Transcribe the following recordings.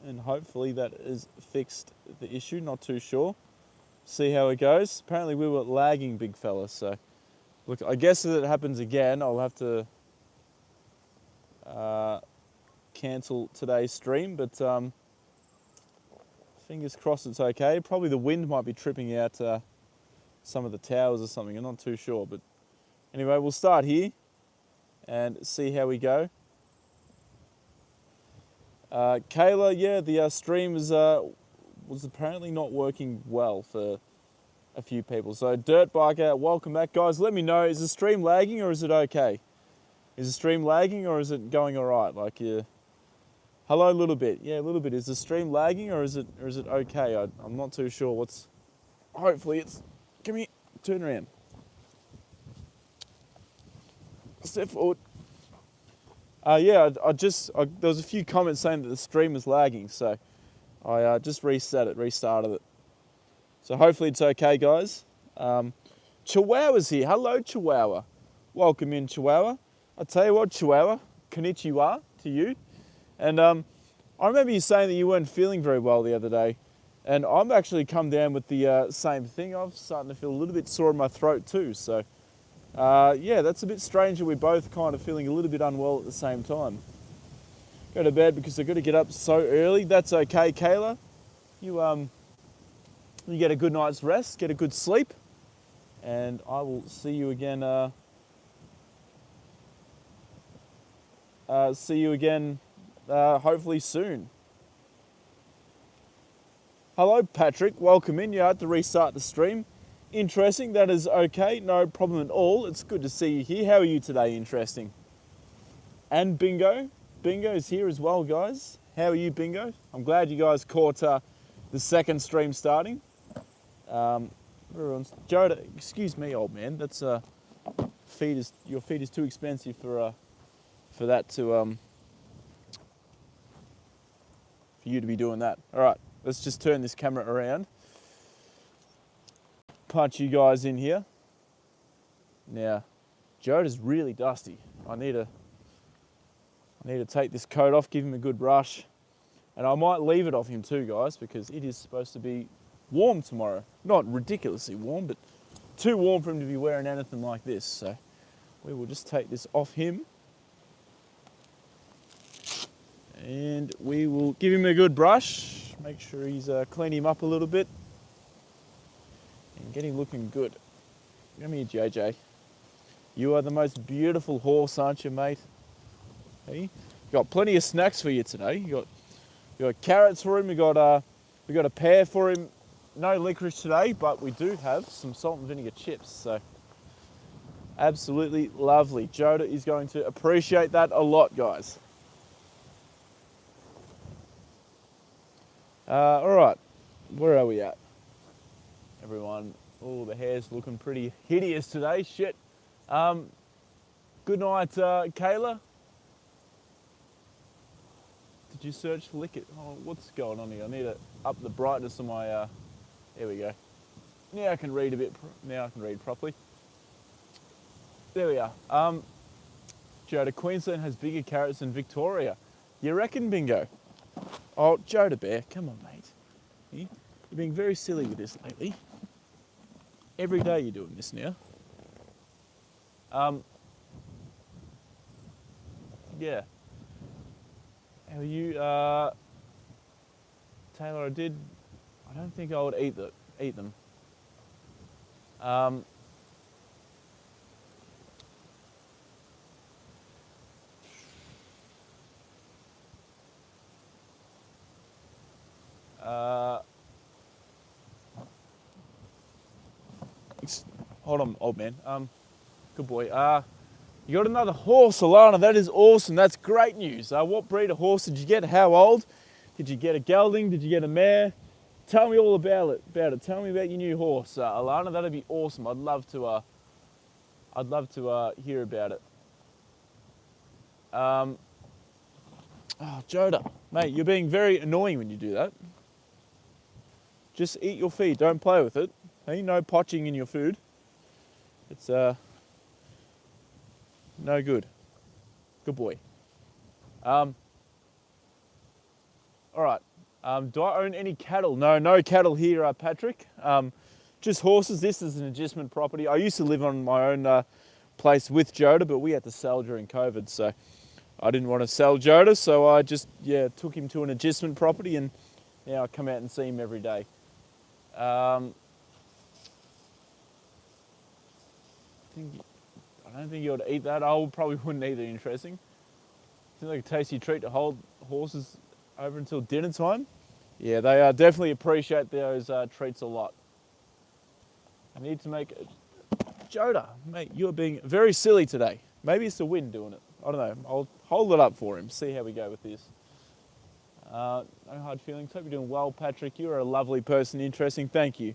and hopefully that has fixed the issue. Not too sure. See how it goes. Apparently we were lagging, big fella. So look, I guess if it happens again, I'll have to cancel today's stream. But fingers crossed it's okay. Probably the wind might be tripping out some of the towers or something. I'm not too sure. But anyway, we'll start here and see how we go. Kayla, yeah, the stream was apparently not working well for a few people. So Dirt Biker, welcome back, guys. Let me know, is the stream lagging or is it okay? Is the stream lagging or is it going all right? Like, yeah. Hello, a little bit. Yeah, a little bit. Is the stream lagging or is it okay? I'm not too sure. Hopefully it's. Come here. Turn around. Step forward. Yeah, there was a few comments saying that the stream was lagging, so I just restarted it. So hopefully it's okay, guys. Chihuahua's here. Hello, Chihuahua. Welcome in, Chihuahua. I tell you what, Chihuahua, konnichiwa to you. And I remember you saying that you weren't feeling very well the other day, and I've actually come down with the same thing. I'm starting to feel a little bit sore in my throat too, so yeah, that's a bit strange that we're both kind of feeling a little bit unwell at the same time. Go to bed because I've got to get up so early. That's okay, Kayla. You get a good night's rest, get a good sleep, and I will see you again. Hopefully soon. Hello, Patrick. Welcome in. You had to restart the stream. Interesting. That is okay. No problem at all. It's good to see you here. How are you today? Interesting. And Bingo. Bingo's here as well, guys. How are you, Bingo? I'm glad you guys caught the second stream starting. Joda, excuse me, old man. That's your feed is too expensive for that to for you to be doing that. All right, let's just turn this camera around. Punch you guys in here. Now, Joda's really dusty. I need to take this coat off, give him a good brush, and I might leave it off him too, guys, because it is supposed to be warm tomorrow. Not ridiculously warm, but too warm for him to be wearing anything like this. So we will just take this off him. And we will give him a good brush. Make sure he's clean him up a little bit. And get him looking good. Come here, JJ. You are the most beautiful horse, aren't you, mate? Hey? Got plenty of snacks for you today. You got carrots for him. We got a pear for him. No licorice today, but we do have some salt and vinegar chips. So absolutely lovely. Joda is going to appreciate that a lot, guys. All right, where are we at? Everyone, oh, the hair's looking pretty hideous today. Shit. Good night, Kayla. Did you search for liquor? Oh, what's going on here? I need to up the brightness of my. There we go. Now I can read a bit. Now I can read properly. There we are. Joda, Queensland has bigger carrots than Victoria. You reckon, Bingo? Oh, Joda Bear, come on, mate. You're being very silly with this lately. Every day you're doing this now. Yeah. How are you? Taylor, I don't think I would eat them. Hold on, old man. Good boy. You got another horse, Alana. That is awesome. That's great news. What breed of horse did you get? How old? Did you get a gelding? Did you get a mare? Tell me all about it. Tell me about your new horse, Alana. That'd be awesome. I'd love to hear about it. Oh, Joda, mate, you're being very annoying when you do that. Just eat your feed. Don't play with it. Hey, no potching in your food. It's no good. Good boy. All right. Do I own any cattle? No, no cattle here, Patrick. Just horses. This is an adjustment property. I used to live on my own place with Joda, but we had to sell during COVID, so I didn't want to sell Joda, so I just took him to an adjustment property, and now I come out and see him every day. I don't think you ought to eat that. I probably wouldn't either. Interesting. Seems like a tasty treat to hold horses over until dinner time. Yeah, they definitely appreciate those treats a lot. I need to make Joda, mate, you're being very silly today. Maybe it's the wind doing it. I don't know. I'll hold it up for him, see how we go with this. No hard feelings. Hope you're doing well, Patrick. You're a lovely person. Interesting. Thank you.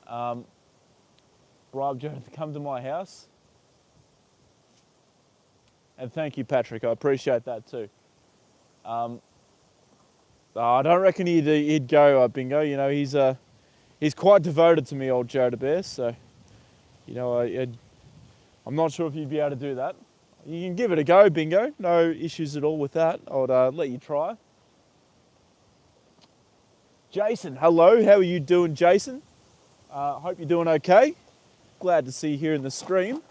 Bribe Joda to come to my house. And thank you, Patrick. I appreciate that too. I don't reckon he'd go, Bingo. You know, he's quite devoted to me, old Joda Bear. So, you know, I'm not sure if you'd be able to do that. You can give it a go, Bingo. No issues at all with that. I'd let you try. Jason, hello. How are you doing, Jason? Hope you're doing okay. Glad to see you here in the stream.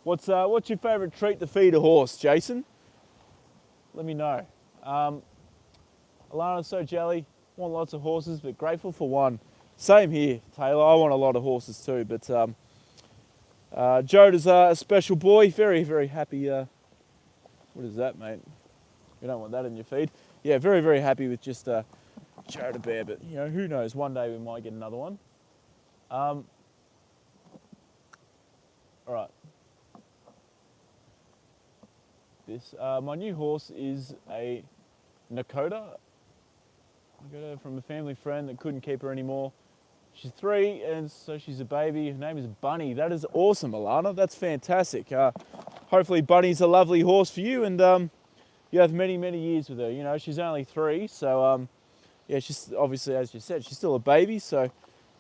What's your favourite treat to feed a horse, Jason? Let me know. Alana, so jelly. Want lots of horses, but grateful for one. Same here, Taylor. I want a lot of horses too, but Joda's a special boy. Very, very happy. What is that, mate? You don't want that in your feed. Yeah, very, very happy with just Joda Bear, but you know, who knows? One day we might get another one. All right. My new horse is a Nakota. I got her from a family friend that couldn't keep her anymore. She's 3, and so she's a baby. Her name is Bunny. That is awesome, Alana. That's fantastic. Hopefully Bunny's a lovely horse for you, and you have many, many years with her. You know, she's only 3, so yeah, she's obviously, as you said, she's still a baby, so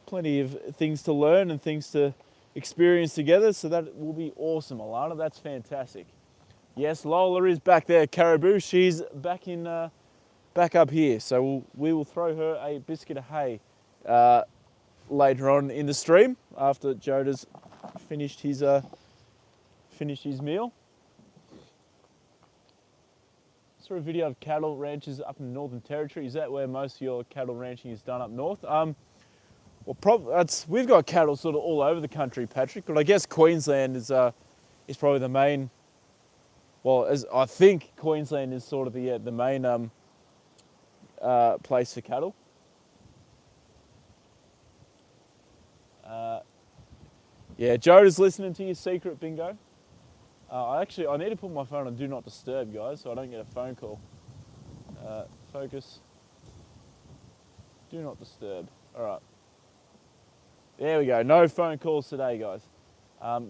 plenty of things to learn and things to experience together, so that will be awesome, Alana. That's fantastic. Yes, Lola is back there, Caribou. She's back up here, so we will throw her a biscuit of hay later on in the stream after Joda's finished his meal. I saw a video of cattle ranches up in the Northern Territory. Is that where most of your cattle ranching is done, up north? We've got cattle sort of all over the country, Patrick, but I guess Queensland is probably the main. Well, as I think Queensland is sort of the main place for cattle. Yeah, Joda's listening to your secret, Bingo. I need to put my phone on Do Not Disturb, guys, so I don't get a phone call. Focus. Do Not Disturb. All right. There we go. No phone calls today, guys.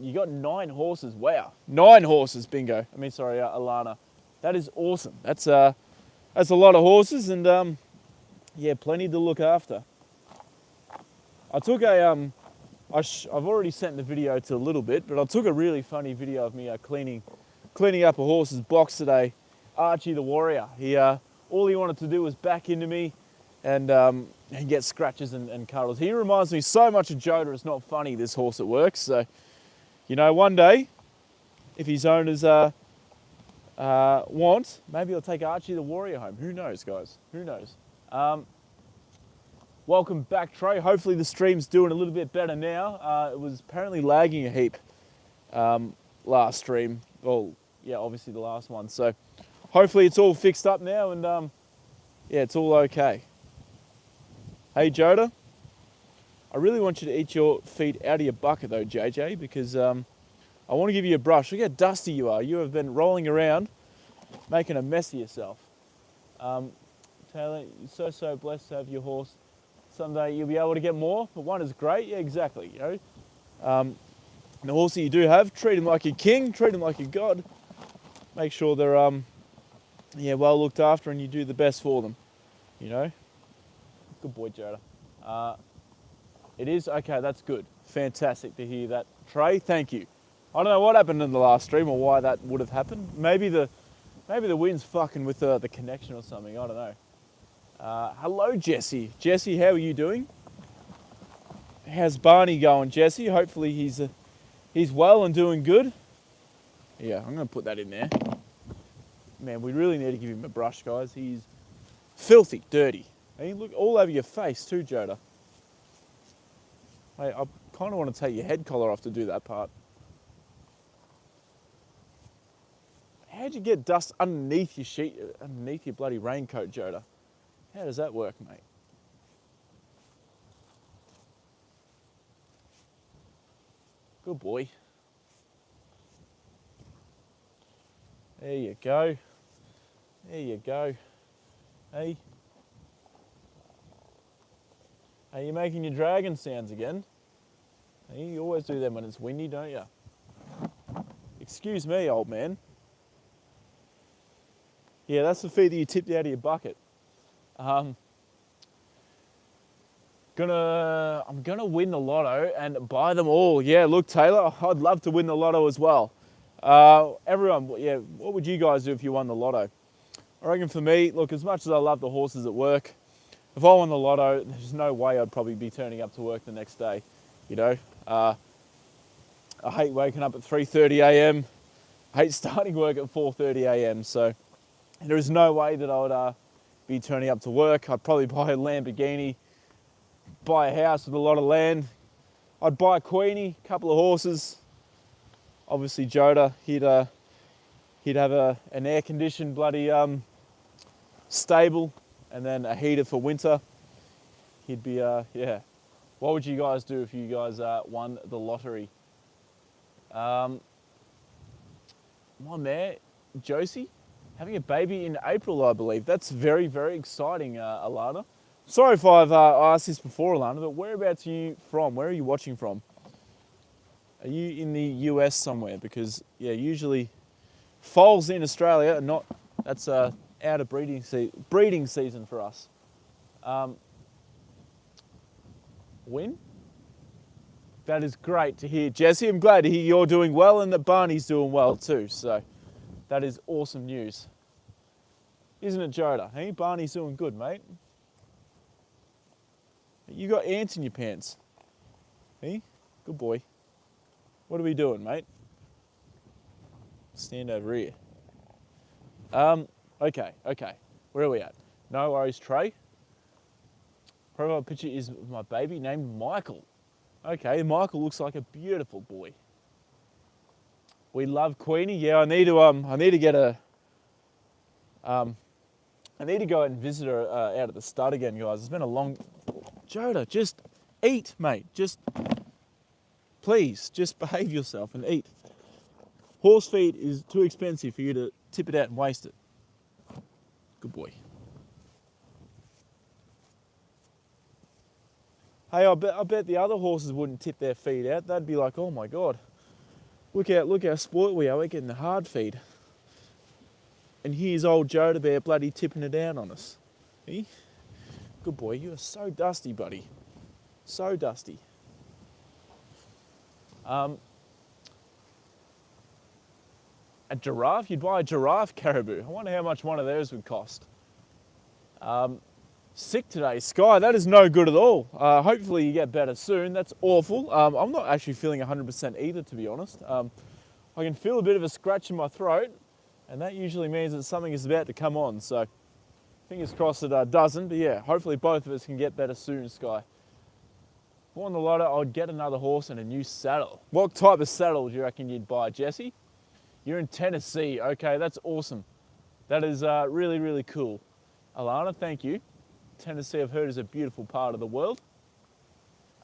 You got 9 horses. Wow. 9 horses, Bingo. I mean, sorry, Alana. That is awesome. That's a lot of horses, and yeah, plenty to look after. I took I've already sent the video to a little bit, but I took a really funny video of me cleaning up a horse's box today. Archie the Warrior. All he wanted to do was back into me and get scratches and cuddles. He reminds me so much of Joda. It's not funny, this horse at work. So, you know, one day, if his owners want, maybe I'll take Archie the Warrior home. Who knows, guys? Who knows? Welcome back, Trey. Hopefully the stream's doing a little bit better now. It was apparently lagging a heap last stream. Well, yeah, obviously the last one. So hopefully it's all fixed up now, and yeah, it's all okay. Hey, Joda. I really want you to eat your feet out of your bucket though, JJ, because I want to give you a brush. Look how dusty you are. You have been rolling around, making a mess of yourself. Taylor, you're so blessed to have your horse. Someday you'll be able to get more, but one is great. Yeah, exactly. You know, the horse that you do have, treat him like a king, treat him like a god. Make sure they're yeah, well looked after, and you do the best for them. You know, good boy, Joda. It is okay. That's good. Fantastic to hear that, Trey. Thank you. I don't know what happened in the last stream or why that would have happened. Maybe the Maybe the wind's fucking with the connection or something, I don't know. Hello, Jesse. Jesse, how are you doing? How's Barney going, Jesse? Hopefully he's well and doing good. Yeah, I'm going to put that in there. Man, we really need to give him a brush, guys. He's filthy, dirty. Hey, look all over your face too, Joda. Hey, I kind of want to take your head collar off to do that part. How'd you get dust underneath your sheet, underneath your bloody raincoat, Joda? How does that work, mate? Good boy. There you go. There you go. Hey. Are you making your dragon sounds again? Hey, you always do them when it's windy, don't you? Excuse me, old man. Yeah, that's the feed that you tipped out of your bucket. I'm gonna win the lotto and buy them all. Yeah, look, Taylor, I'd love to win the lotto as well. Everyone, yeah, what would you guys do if you won the lotto? I reckon for me, look, as much as I love the horses at work, if I won the lotto, there's no way I'd probably be turning up to work the next day. You know, I hate waking up at 3:30 a.m. I hate starting work at 4:30 a.m. So there is no way that I would be turning up to work. I'd probably buy a Lamborghini, buy a house with a lot of land. I'd buy a Queenie, a couple of horses. Obviously, Joda, he'd have an air-conditioned bloody stable, and then a heater for winter. He'd be yeah. What would you guys do if you guys won the lottery? My mare, Josie, having a baby in April, I believe. That's very, very exciting, Alana. Sorry if I've asked this before, Alana, but whereabouts are you from? Where are you watching from? Are you in the US somewhere? Because, yeah, usually foals in Australia are not, that's out of breeding season for us. Win? That is great to hear, Jesse. I'm glad to hear you're doing well and that Barney's doing well too. So that is awesome news. Isn't it, Joda? Hey, Barney's doing good, mate. You got ants in your pants. Hey, good boy. What are we doing, mate? Stand over here. Okay. Where are we at? No worries, Trey. Profile picture is my baby named Michael. Okay, Michael looks like a beautiful boy. We love Queenie. Yeah, I need to get a. I need to go out and visit her out at the stud again, guys. It's been a long. Joda, just eat, mate. Please, just behave yourself and eat. Horse feed is too expensive for you to tip it out and waste it. Good boy. Hey, I bet the other horses wouldn't tip their feed out. They'd be like, oh my God, look how spoilt we are. We're getting the hard feed. And here's old Joda Bear bloody tipping it down on us. Hey? Good boy, you are so dusty, buddy. So dusty. A giraffe? You'd buy a giraffe caribou. I wonder how much one of those would cost. Sick today, Sky. That is no good at all. Hopefully you get better soon. That's awful. I'm not actually feeling 100% either, to be honest. I can feel a bit of a scratch in my throat, and that usually means that something is about to come on. So fingers crossed it doesn't. But yeah, hopefully both of us can get better soon, Sky. If I won the lotto, I'd get another horse and a new saddle. What type of saddle do you reckon you'd buy, Jesse? You're in Tennessee. Okay, that's awesome. That is really, really cool. Alana, thank you. Tennessee, I've heard, is a beautiful part of the world.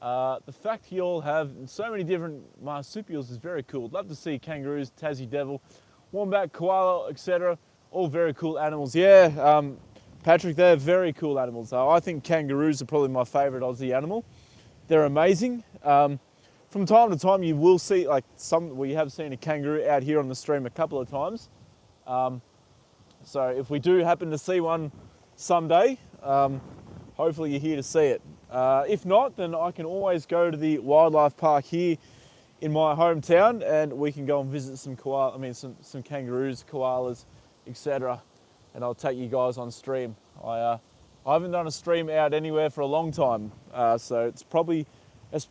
The fact you all have so many different marsupials is very cool. Love to see kangaroos, Tassie devil, wombat, koala, etc. All very cool animals. Yeah, Patrick, they're very cool animals. I think kangaroos are probably my favourite Aussie animal. They're amazing. From time to time, you will see, we have seen a kangaroo out here on the stream a couple of times. So if we do happen to see one someday, hopefully you're here to see it. If not, then I can always go to the wildlife park here in my hometown and we can go and visit some kangaroos, koalas, etc. And I'll take you guys on stream. I haven't done a stream out anywhere for a long time, so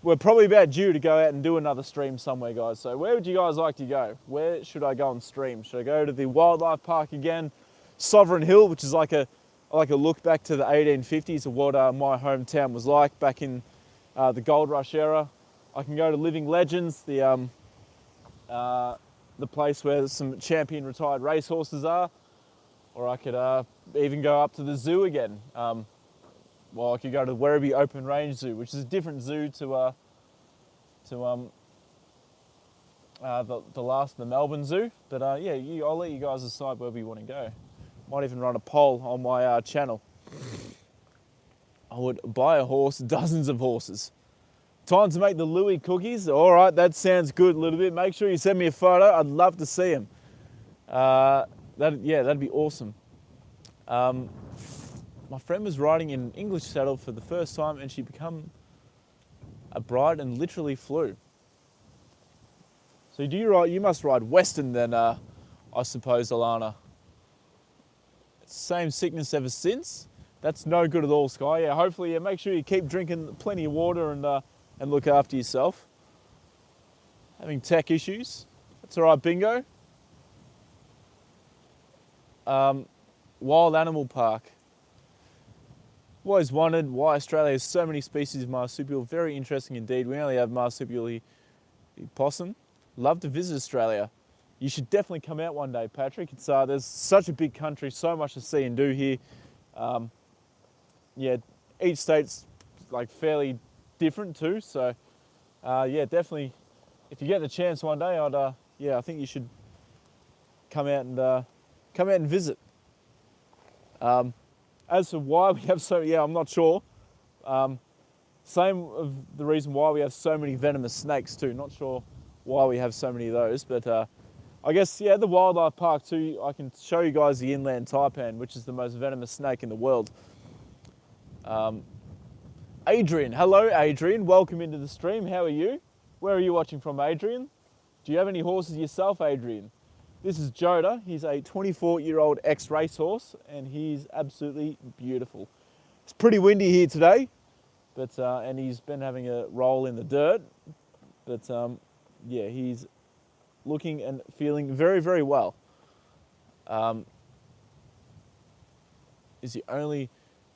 we're probably about due to go out and do another stream somewhere, guys. So where would you guys like to go? Where should I go and stream? Should I go to the wildlife park again? Sovereign Hill, which is like a look back to the 1850s of what my hometown was like back in the gold rush era. I can go to Living Legends, the place where some champion retired racehorses are, or I could even go up to the zoo again. Well, I could go to the Werribee Open Range Zoo, which is a different zoo to the Melbourne Zoo. But yeah, I'll let you guys decide wherever you want to go. Might even run a poll on my channel. I would buy a horse, dozens of horses. Time to make the Louis cookies. All right, that sounds good a little bit. Make sure you send me a photo. I'd love to see them. That'd be awesome. My friend was riding in English saddle for the first time, and she became a bride and literally flew. So you must ride Western then, I suppose, Alana. Same sickness ever since. That's no good at all, Sky. Yeah, hopefully, make sure you keep drinking plenty of water and look after yourself. Having tech issues. That's all right, Bingo. Wild Animal Park. Always wondered why Australia has so many species of marsupial. Very interesting indeed. We only have marsupial possum. Love to visit Australia. You should definitely come out one day, Patrick. It's there's such a big country, so much to see and do here. Yeah, each state's like fairly different too. So yeah, definitely. If you get the chance one day, I think you should come out and visit. As for why we have I'm not sure. Same of the reason why we have so many venomous snakes too. Not sure why we have so many of those, but I guess, the wildlife park too, I can show you guys the inland taipan, which is the most venomous snake in the world. Adrian, hello Adrian, welcome into the stream. How are you? Where are you watching from, Adrian? Do you have any horses yourself, Adrian? This is Joda. He's a 24-year-old ex-racehorse, and he's absolutely beautiful. It's pretty windy here today, but and he's been having a roll in the dirt. But yeah, he's looking and feeling very, very well.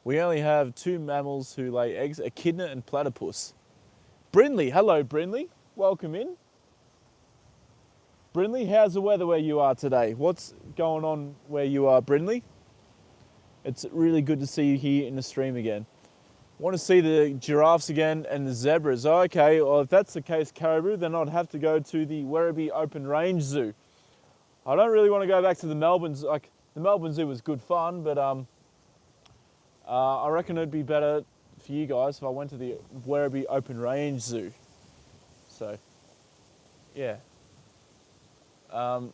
We only have two mammals who lay eggs: echidna and platypus. Brindley, hello Brindley, welcome in. Brindley, how's the weather where you are today? What's going on where you are, Brindley? It's really good to see you here in the stream again. Want to see the giraffes again and the zebras. Oh, okay, well if that's the case, Caribou, then I'd have to go to the Werribee Open Range Zoo. I don't really want to go back to the Melbourne Zoo. Like, the Melbourne Zoo was good fun, but I reckon it'd be better for you guys if I went to the Werribee Open Range Zoo. So, yeah. Also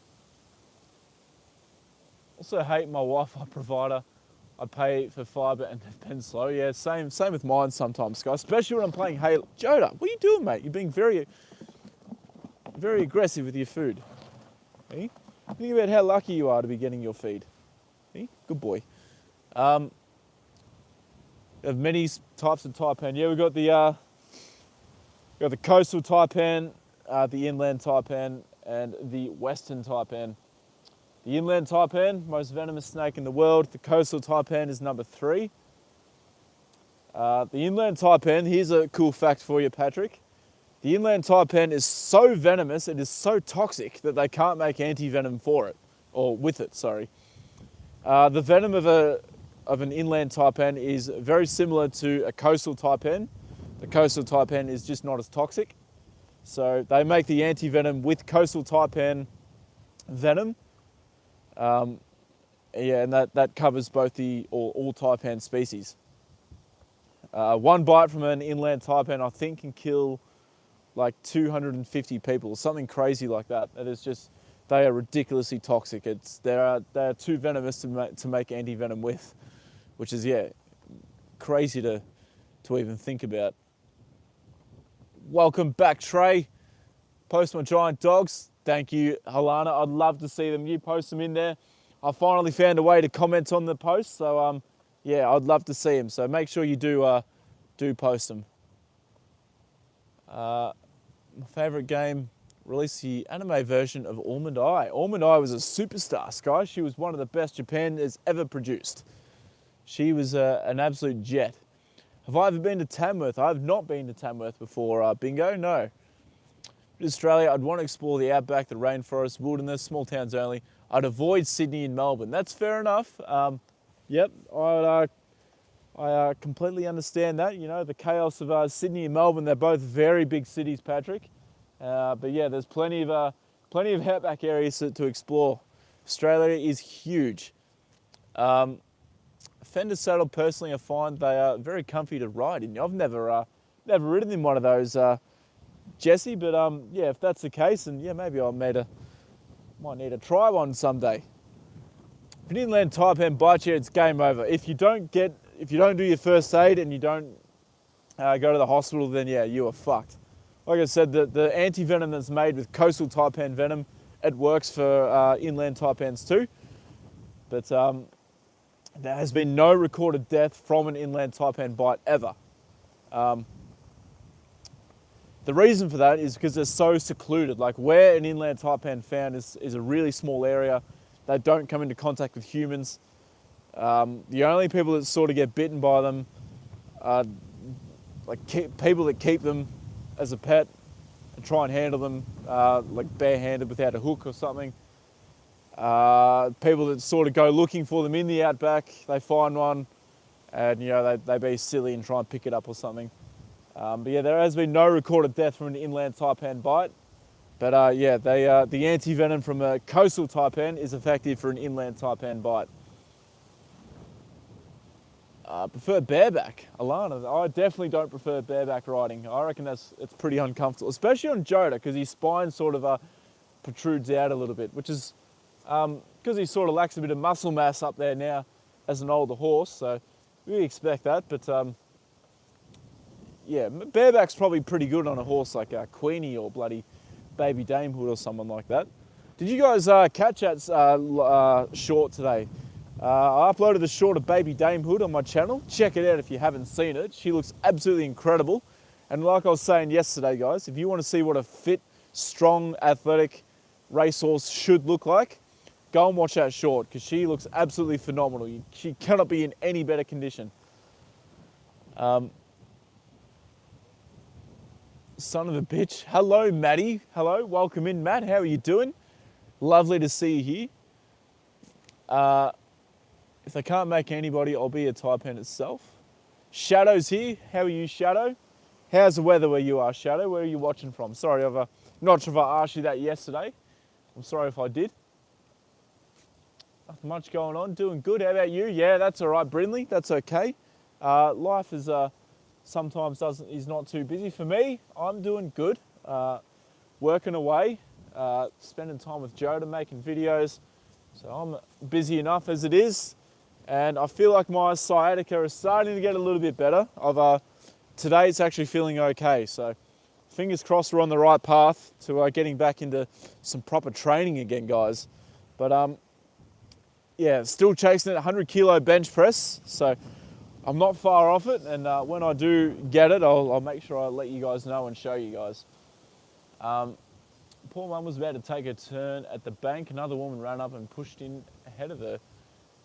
hate my Wi-Fi provider. I pay for fibre and they've been slow. Yeah, same with mine sometimes, guys. Especially when I'm playing Halo. Joda, what are you doing, mate? You're being very, very aggressive with your food. Eh? Think about how lucky you are to be getting your feed. Eh? Good boy. We have many types of taipan. Yeah, we've got the coastal taipan, the inland taipan, and the western taipan. The inland taipan, most venomous snake in the world. The coastal taipan is number 3. The inland taipan, here's a cool fact for you, Patrick. The inland taipan is so venomous, it is so toxic that they can't make anti-venom for it, or with it, sorry. The venom of an inland taipan is very similar to a coastal taipan. The coastal taipan is just not as toxic. So they make the anti-venom with coastal taipan venom. Yeah, and that covers both all taipan species. One bite from an inland taipan, I think, can kill like 250 people, something crazy like that. It is just, they are ridiculously toxic. They are too venomous to make anti-venom with, which is, yeah, crazy to even think about. Welcome back, Trey. Post my giant dogs. Thank you, Halana. I'd love to see them. You post them in there. I finally found a way to comment on the post. So yeah, I'd love to see them. So make sure you do post them. My favourite game, released the anime version of Almond Eye. Almond Eye was a superstar, Sky. She was one of the best Japan has ever produced. She was an absolute jet. Have I ever been to Tamworth? I have not been to Tamworth before. Bingo, no. In Australia, I'd want to explore the outback, the rainforest, wilderness, small towns only. I'd avoid Sydney and Melbourne. That's fair enough. Yep, I completely understand that. You know, the chaos of Sydney and Melbourne, they're both very big cities, Patrick. But yeah, there's plenty of outback areas to explore. Australia is huge. Fender saddle, personally, I find they are very comfy to ride in. I've never ridden in one of those, Jesse, but yeah, if that's the case, and yeah, maybe might need to try one someday. If an inland taipan bites you, it's game over. If you don't do your first aid and you don't go to the hospital, then yeah, you are fucked. Like I said, the anti-venom that's made with coastal taipan venom, it works for inland taipans too. But there has been no recorded death from an inland taipan bite ever. The reason for that is because they're so secluded. Like where an inland taipan found is a really small area. They don't come into contact with humans. The only people that sort of get bitten by them are people that keep them as a pet and try and handle them like barehanded without a hook or something. People that sort of go looking for them in the outback, they find one and you know they be silly and try and pick it up or something. But yeah, there has been no recorded death from an inland taipan bite. But yeah, the anti-venom from a coastal taipan is effective for an inland taipan bite. Prefer bareback. Alana, I definitely don't prefer bareback riding. I reckon it's pretty uncomfortable, especially on Joda, because his spine sort of protrudes out a little bit, which is because he sort of lacks a bit of muscle mass up there now as an older horse, so we expect that. But yeah, bareback's probably pretty good on a horse like Queenie or bloody Baby Damehood or someone like that. Did you guys catch that short today? I uploaded the short of Baby Damehood on my channel. Check it out if you haven't seen it. She looks absolutely incredible. And like I was saying yesterday, guys, if you want to see what a fit, strong, athletic racehorse should look like, go and watch that short because she looks absolutely phenomenal. She cannot be in any better condition. Son of a bitch. Hello, Maddie. Hello, welcome in, Matt. How are you doing? Lovely to see you here. If they can't make anybody, I'll be a taipan itself. Shadow's here. How are you, Shadow? How's the weather where you are, Shadow? Where are you watching from? Sorry, I'm not sure if I asked you that yesterday. I'm sorry if I did. Nothing much going on. Doing good. How about you? Yeah, that's all right, Brindley. That's okay. Life is sometimes is not too busy for me. I'm doing good. Working away, spending time with Joda, making videos. So I'm busy enough as it is. And I feel like my sciatica is starting to get a little bit better. Today it's actually feeling okay. So fingers crossed we're on the right path to getting back into some proper training again, guys. But yeah, still chasing that 100 kilo bench press. So I'm not far off it. And when I do get it, I'll make sure I let you guys know and show you guys. Poor mum was about to take a turn at the bank. Another woman ran up and pushed in ahead of her.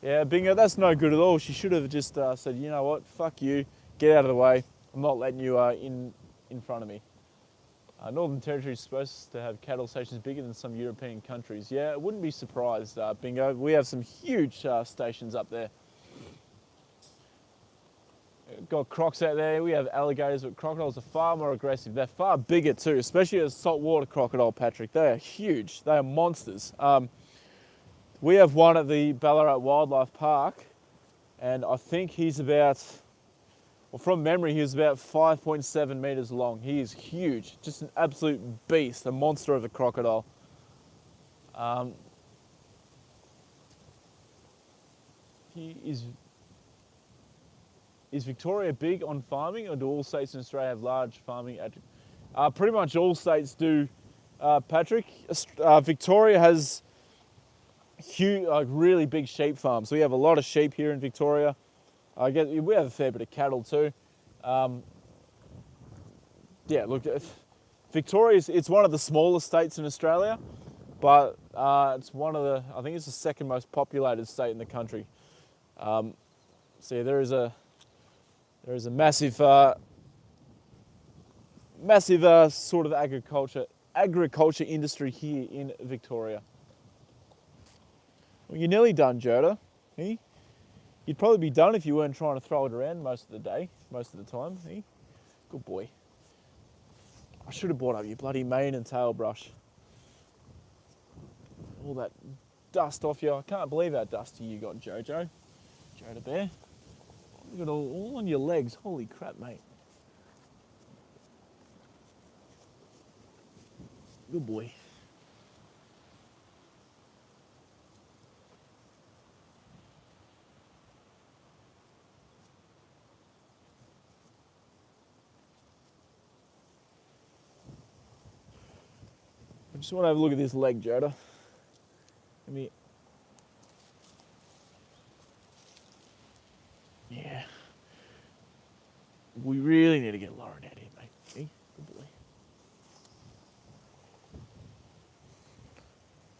Yeah, bingo, that's no good at all. She should have just said, you know what, fuck you, get out of the way. I'm not letting you in front of me. Northern Territory is supposed to have cattle stations bigger than some European countries. Yeah, I wouldn't be surprised, bingo. We have some huge stations up there. Got crocs out there, we have alligators, but crocodiles are far more aggressive. They're far bigger too, especially a saltwater crocodile, Patrick. They are huge, they are monsters. We have one at the Ballarat Wildlife Park, and I think he's about, well, from memory, he was about 5.7 metres long. He is huge, just an absolute beast, a monster of a crocodile. Is Victoria big on farming, or do all states in Australia have large farming? Pretty much all states do, Patrick. Victoria has huge, like really big sheep farms. We have a lot of sheep here in Victoria. I guess we have a fair bit of cattle too. Yeah, look, it's one of the smallest states in Australia, but it's I think it's the second most populated state in the country. So yeah, there is a massive, sort of agriculture industry here in Victoria. Well, you're nearly done, Joda. Eh? You'd probably be done if you weren't trying to throw it around most of the day, most of the time. Eh? Good boy. I should have brought up your bloody mane and tail brush. All that dust off you. I can't believe how dusty you got, Joda Bear. Look at all on your legs. Holy crap, mate. Good boy. I just want to have a look at this leg, Joda. Yeah. We really need to get Lauren out here, mate. See? Good boy.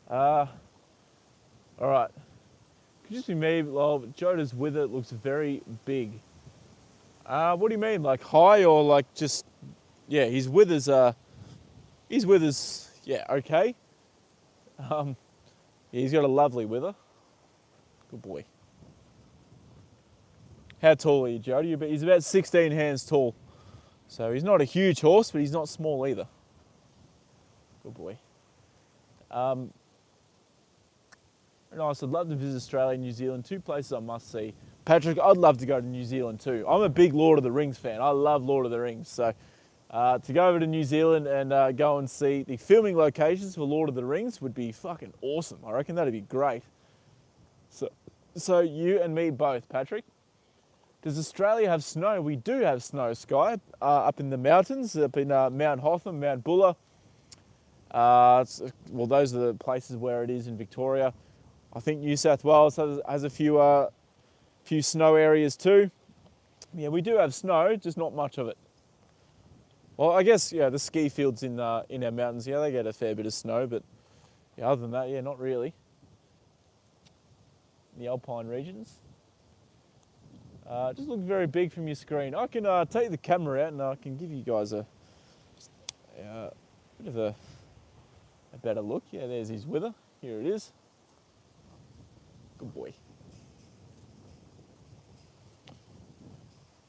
All right. Could just be me. Well, Joda's with it. Looks very big. What do you mean? Like high or like just? Yeah, his withers. Yeah, okay. Yeah, he's got a lovely wither. Good boy. How tall are you, Jody? He's about 16 hands tall. So he's not a huge horse, but he's not small either. Good boy. Nice. I'd love to visit Australia and New Zealand. Two places I must see. Patrick, I'd love to go to New Zealand too. I'm a big Lord of the Rings fan. I love Lord of the Rings. So to go over to New Zealand and go and see the filming locations for Lord of the Rings would be fucking awesome. I reckon that'd be great. So you and me both, Patrick. Does Australia have snow? We do have snow, Sky, up in the mountains, up in Mount Hotham, Mount Buller. Well, those are the places where it is in Victoria. I think New South Wales has a few snow areas too. Yeah, we do have snow, just not much of it. Well, I guess, yeah, the ski fields in our mountains, yeah, they get a fair bit of snow, but yeah, other than that, yeah, not really. The alpine regions. Just look very big from your screen. I can take the camera out and I can give you guys a bit of a better look. Yeah, there's his wither. Here it is. Good boy.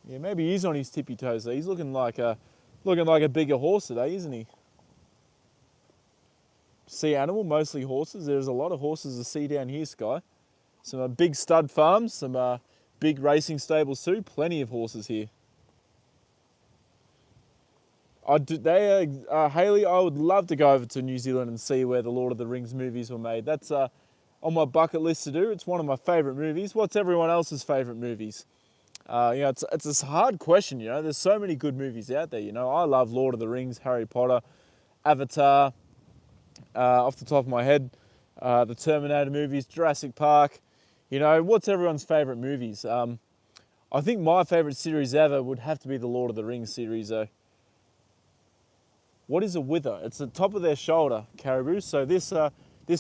Yeah, maybe he's on his tippy toes though. He's looking like a bigger horse today, isn't he? Sea animal, mostly horses. There's a lot of horses to see down here, Sky. Some big stud farms, some big racing stables too. Plenty of horses here. Hayley, I would love to go over to New Zealand and see where the Lord of the Rings movies were made. That's on my bucket list to do. It's one of my favourite movies. What's everyone else's favourite movies? It's a hard question, you know. There's so many good movies out there, you know. I love Lord of the Rings, Harry Potter, Avatar, off the top of my head, the Terminator movies, Jurassic Park. You know, what's everyone's favourite movies? I think my favourite series ever would have to be the Lord of the Rings series, though. What is a wither? It's the top of their shoulder, caribou. So this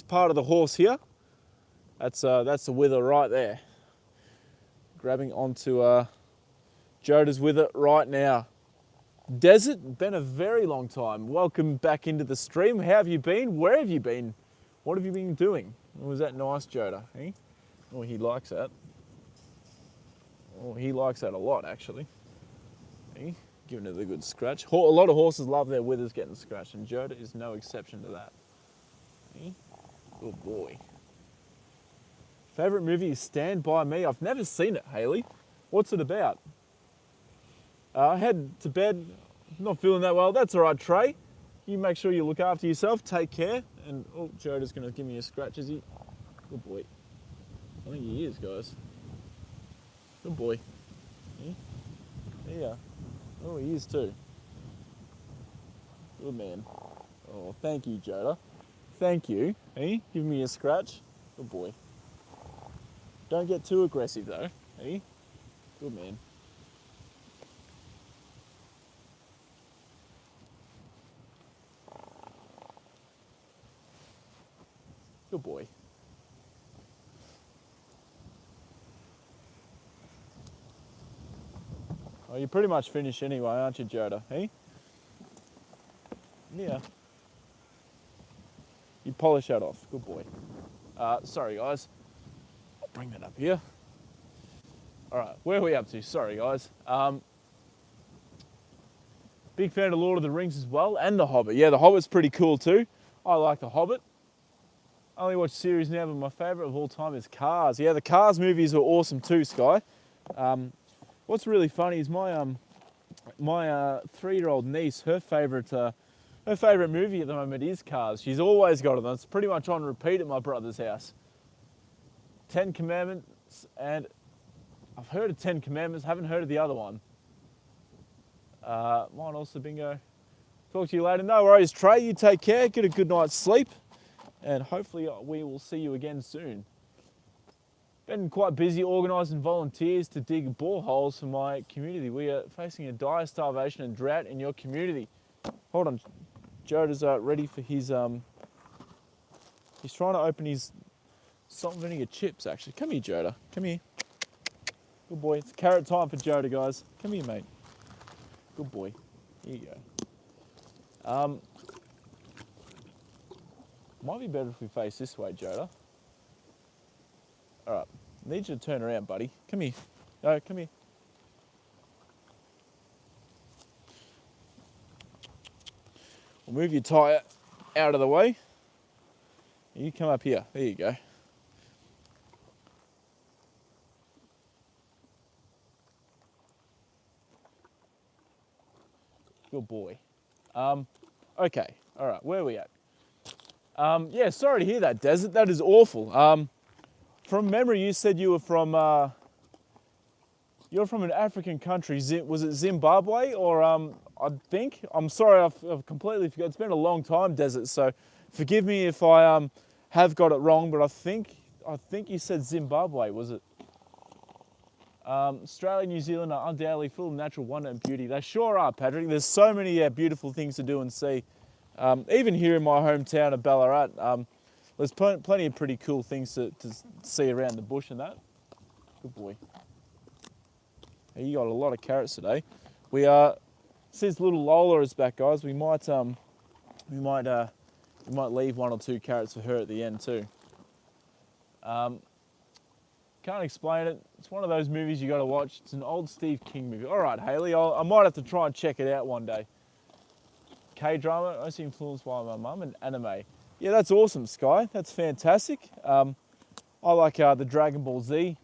part of the horse here, that's the wither right there. Grabbing onto Joda's wither right now. Desert, been a very long time. Welcome back into the stream. How have you been? Where have you been? What have you been doing? Was that nice, Joda? Eh? Oh, he likes that. Oh, he likes that a lot, actually. Eh? Giving it a good scratch. A lot of horses love their withers getting scratched, and Joda is no exception to that. Eh? Good boy. Favourite movie is Stand By Me. I've never seen it, Hayley. What's it about? I head to bed, not feeling that well. That's all right, Trey. You make sure you look after yourself. Take care. And, oh, Joda's going to give me a scratch, is he? Good boy. I think he is, guys. Good boy. Yeah. Oh, he is too. Good man. Oh, thank you, Joda. Thank you. Hey, give me a scratch. Good boy. Don't get too aggressive though, eh? Good man. Good boy. Well, you're pretty much finished anyway, aren't you, Joda? Eh? Yeah. You polish that off. Good boy. Sorry, guys. I'll bring that up here. All right, where are we up to? Sorry, guys. Big fan of Lord of the Rings as well, and The Hobbit. Yeah, The Hobbit's pretty cool too. I like The Hobbit. I only watch series now, but my favourite of all time is Cars. Yeah, the Cars movies are awesome too, Sky. What's really funny is my 3-year-old niece, her favourite movie at the moment is Cars. She's always got it. It's pretty much on repeat at my brother's house. 10 Commandments, and I've heard of 10 Commandments, haven't heard of the other one. Mine also bingo. Talk to you later. No worries, Trey. You take care. Get a good night's sleep. And hopefully we will see you again soon. Been quite busy organising volunteers to dig boreholes for my community. We are facing a dire starvation and drought in your community. Hold on. Joda's ready for his... he's trying to open his salt and vinegar chips, actually. Come here, Joda. Come here. Good boy. It's carrot time for Joda, guys. Come here, mate. Good boy. Here you go. Might be better if we face this way, Joda. All right. Need you to turn around, buddy. Come here. No, come here. We'll move your tyre out of the way. You come up here. There you go. Good boy. Okay. All right. Where are we at? Yeah, sorry to hear that, Desert. That is awful. From memory, you said you were from you're from an African country. Was it Zimbabwe or I think? I'm sorry, I've completely forgot. It's been a long time, Desert. So forgive me if I have got it wrong. But I think you said Zimbabwe. Was it? Australia and New Zealand are undoubtedly full of natural wonder and beauty. They sure are, Patrick. There's so many beautiful things to do and see. Even here in my hometown of Ballarat, there's plenty of pretty cool things to see around the bush and that. Good boy. Hey, you got a lot of carrots today. Since little Lola is back, guys, we might leave 1 or 2 carrots for her at the end too. Can't explain it. It's one of those movies you got to watch. It's an old Steve King movie. All right, Haley, I might have to try and check it out one day. K-drama, mostly influenced by my mum, and anime. Yeah, that's awesome, Sky. That's fantastic. I like the Dragon Ball Z.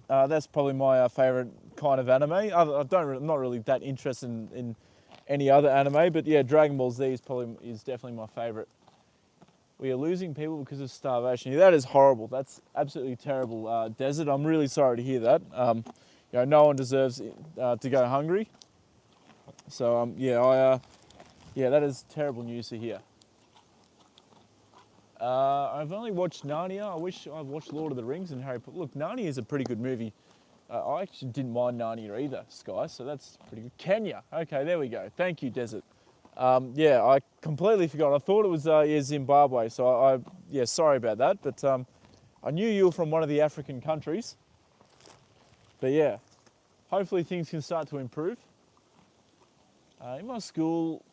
That's probably my favourite kind of anime. I'm not really that interested in any other anime, but yeah, Dragon Ball Z is definitely my favourite. We are losing people because of starvation. Yeah, that is horrible. That's absolutely terrible, Desert. I'm really sorry to hear that. No one deserves to go hungry. So yeah, that is terrible news to hear. I've only watched Narnia. I wish I'd watched Lord of the Rings and Harry Potter. Look, Narnia is a pretty good movie. I actually didn't mind Narnia either, Sky, so that's pretty good. Kenya. Okay, there we go. Thank you, Desert. Yeah, I completely forgot. I thought it was Zimbabwe, so sorry about that. But I knew you were from one of the African countries. But yeah, hopefully things can start to improve. In my school,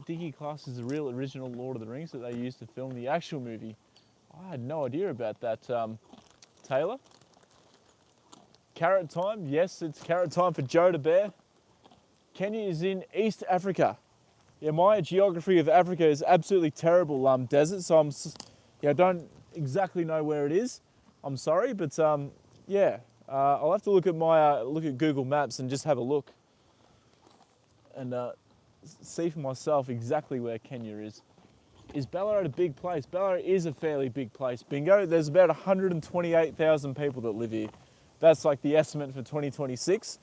Dickie class is the real original Lord of the Rings that they used to film the actual movie. I had no idea about that, Taylor. Carrot time? Yes, it's carrot time for Joe the Bear. Kenya is in East Africa. Yeah, my geography of Africa is absolutely terrible, Desert, so I don't exactly know where it is. I'm sorry, but I'll have to look at Google Maps and just have a look and see for myself exactly where Kenya is. Is Ballarat a big place? Ballarat is a fairly big place. Bingo, there's about 128,000 people that live here. That's like the estimate for 2026.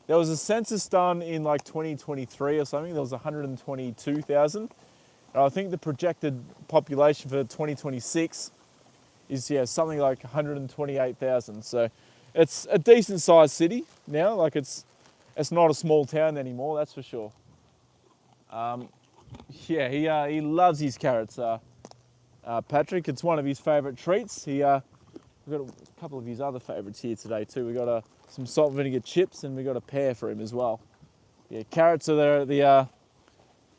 There was a census done in like 2023 or something. There was 122,000. I think the projected population for 2026 is something like 128,000. So it's a decent sized city now. Like it's not a small town anymore, that's for sure. Yeah, he loves his carrots. Patrick, it's one of his favourite treats. We've got a couple of his other favourites here today too. We got some salt and vinegar chips, and we got a pear for him as well. Yeah, carrots are they're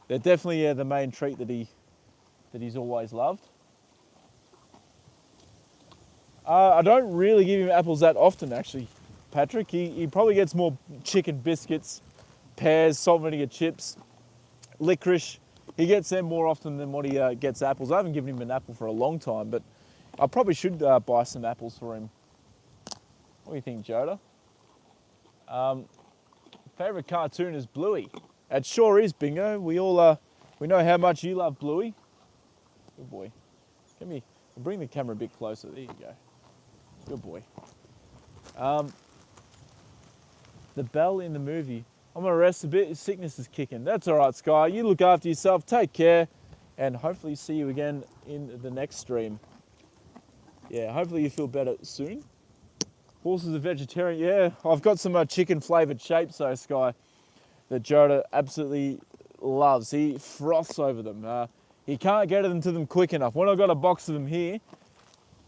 definitely the main treat that he's always loved. I don't really give him apples that often, actually, Patrick. He probably gets more chicken biscuits, pears, salt and vinegar chips, licorice. He gets them more often than what he gets apples. I haven't given him an apple for a long time, but I probably should buy some apples for him. What do you think, Joda? Favourite cartoon is Bluey. It sure is, Bingo. We all we know how much you love Bluey. Good boy. Bring the camera a bit closer. There you go. Good boy. The bell in the movie. I'm gonna rest a bit. Sickness is kicking. That's all right, Sky. You look after yourself. Take care, and hopefully see you again in the next stream. Yeah, hopefully you feel better soon. Horses are vegetarian. Yeah, I've got some chicken flavoured shapes, though, Sky, that Joda absolutely loves. He froths over them. He can't get into them quick enough. When I got a box of them here,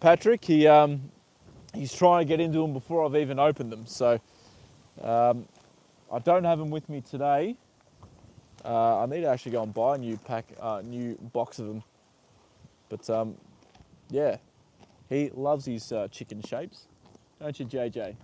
Patrick, he's trying to get into them before I've even opened them. So I don't have them with me today. I need to actually go and buy a new box of them. But yeah, he loves his chicken shapes. Don't you, JJ?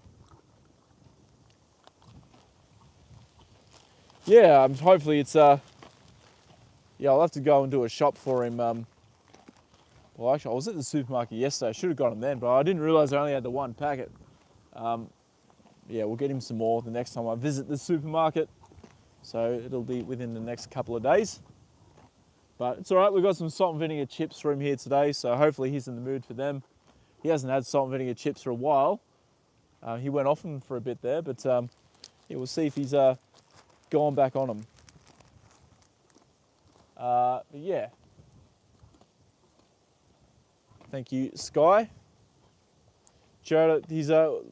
Yeah, hopefully it's yeah, I'll have to go and do a shop for him. Well, actually, I was at the supermarket yesterday. I should have got him then, but I didn't realise I only had the one packet. Yeah, we'll get him some more the next time I visit the supermarket. So it'll be within the next couple of days. But it's all right. We've got some salt and vinegar chips for him here today, so hopefully he's in the mood for them. He hasn't had salt and vinegar chips for a while. He went off them for a bit there, but yeah, we'll see if he's gone back on them. But yeah. Thank you, Sky. Joda, his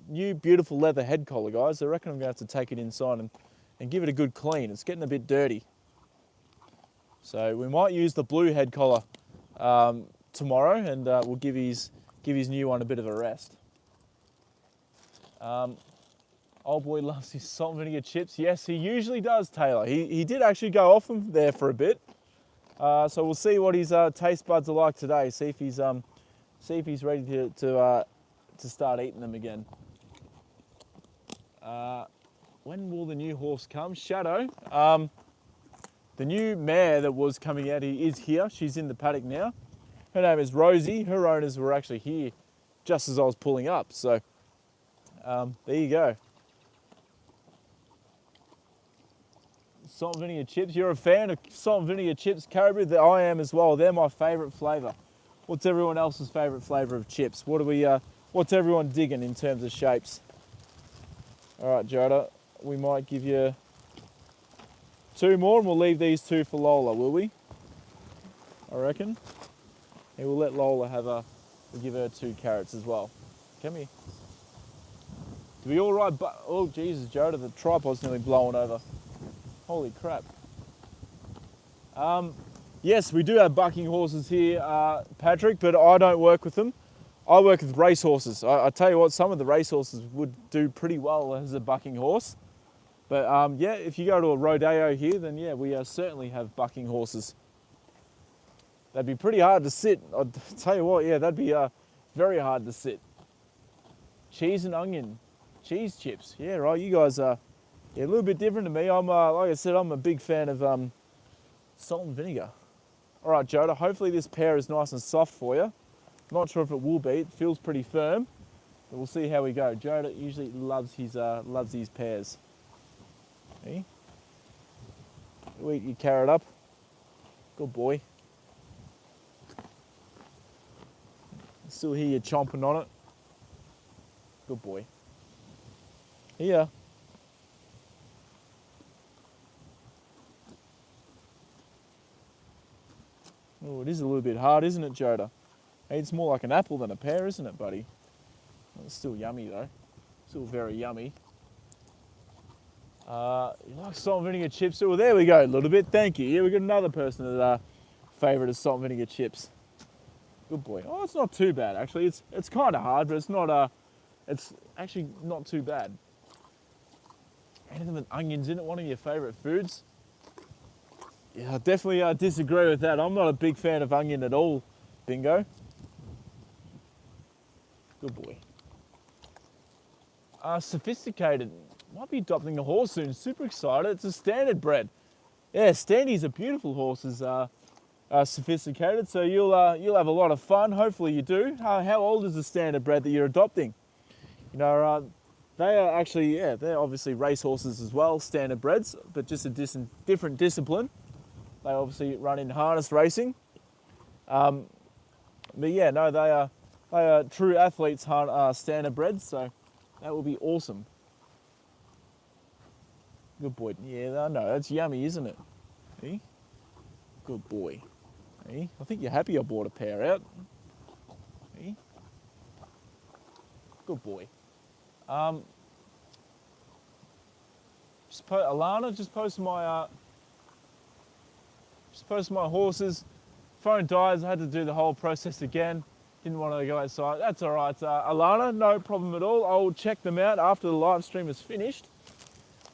new beautiful leather head collar, guys. I reckon I'm going to have to take it inside and give it a good clean. It's getting a bit dirty. So we might use the blue head collar tomorrow, and we'll give his new one a bit of a rest. Old boy loves his salt and vinegar chips. Yes, he usually does, Taylor. He did actually go off them there for a bit. So we'll see what his taste buds are like today. See if he's ready to start eating them again. When will the new horse come? Shadow. The new mare that was coming out is here. She's in the paddock now. Her name is Rosie. Her owners were actually here just as I was pulling up. So there you go. Salt and vinegar chips. You're a fan of salt and vinegar chips, Caribou? I am as well. They're my favourite flavour. What's everyone else's favourite flavour of chips? What's everyone digging in terms of shapes? All right, Joda, we might give you 2 more, and we'll leave these 2 for Lola, will we? I reckon. And we'll let Lola we'll give her 2 carrots as well. Come here. To be all right, but oh Jesus, Joda, the tripod's nearly blowing over. Holy crap. Yes, we do have bucking horses here, Patrick, but I don't work with them. I work with race horses. I tell you what, some of the race horses would do pretty well as a bucking horse. But yeah, if you go to a rodeo here, then yeah, we certainly have bucking horses. That'd be pretty hard to sit. I'll tell you what, yeah, that'd be very hard to sit. Cheese and onion, cheese chips. Yeah, right, you guys are a little bit different to me. I'm, like I said, I'm a big fan of salt and vinegar. All right, Joda, hopefully this pear is nice and soft for you. Not sure if it will be. It feels pretty firm, but we'll see how we go. Joda usually loves these pears. Hey? You eat your carrot up. Good boy. Still hear you chomping on it. Good boy. Here. Oh, it is a little bit hard, isn't it, Joda? It's more like an apple than a pear, isn't it, buddy? It's still yummy though. Still very yummy. You like salt and vinegar chips? Well, there we go, a little bit. Thank you. Yeah, we got another person that favourite is salt and vinegar chips. Good boy. Oh, it's not too bad actually. It's kind of hard, but it's not. It's actually not too bad. Anything with onions in it, one of your favourite foods? Yeah, I definitely disagree with that. I'm not a big fan of onion at all, Bingo. Good boy. Sophisticated. Might be adopting a horse soon. Super excited. It's a standard bred. Yeah, Standy's are beautiful horses. Sophisticated, so you'll have a lot of fun. Hopefully you do. How old is the standard bred that you're adopting? You know, they are actually, yeah, they're obviously race horses as well, standard breds, but just a different discipline. They obviously run in harness racing. But yeah, no, they are true athletes, standard breds, so that will be awesome. Good boy. Yeah, I know, that's yummy, isn't it? Hey? Good boy. Hey? I think you're happy I bought a pair out. Hey? Good boy. Alana just posted my horses. Phone dies. I had to do the whole process again. Didn't want to go outside. That's all right, Alana. No problem at all. I'll check them out after the live stream is finished,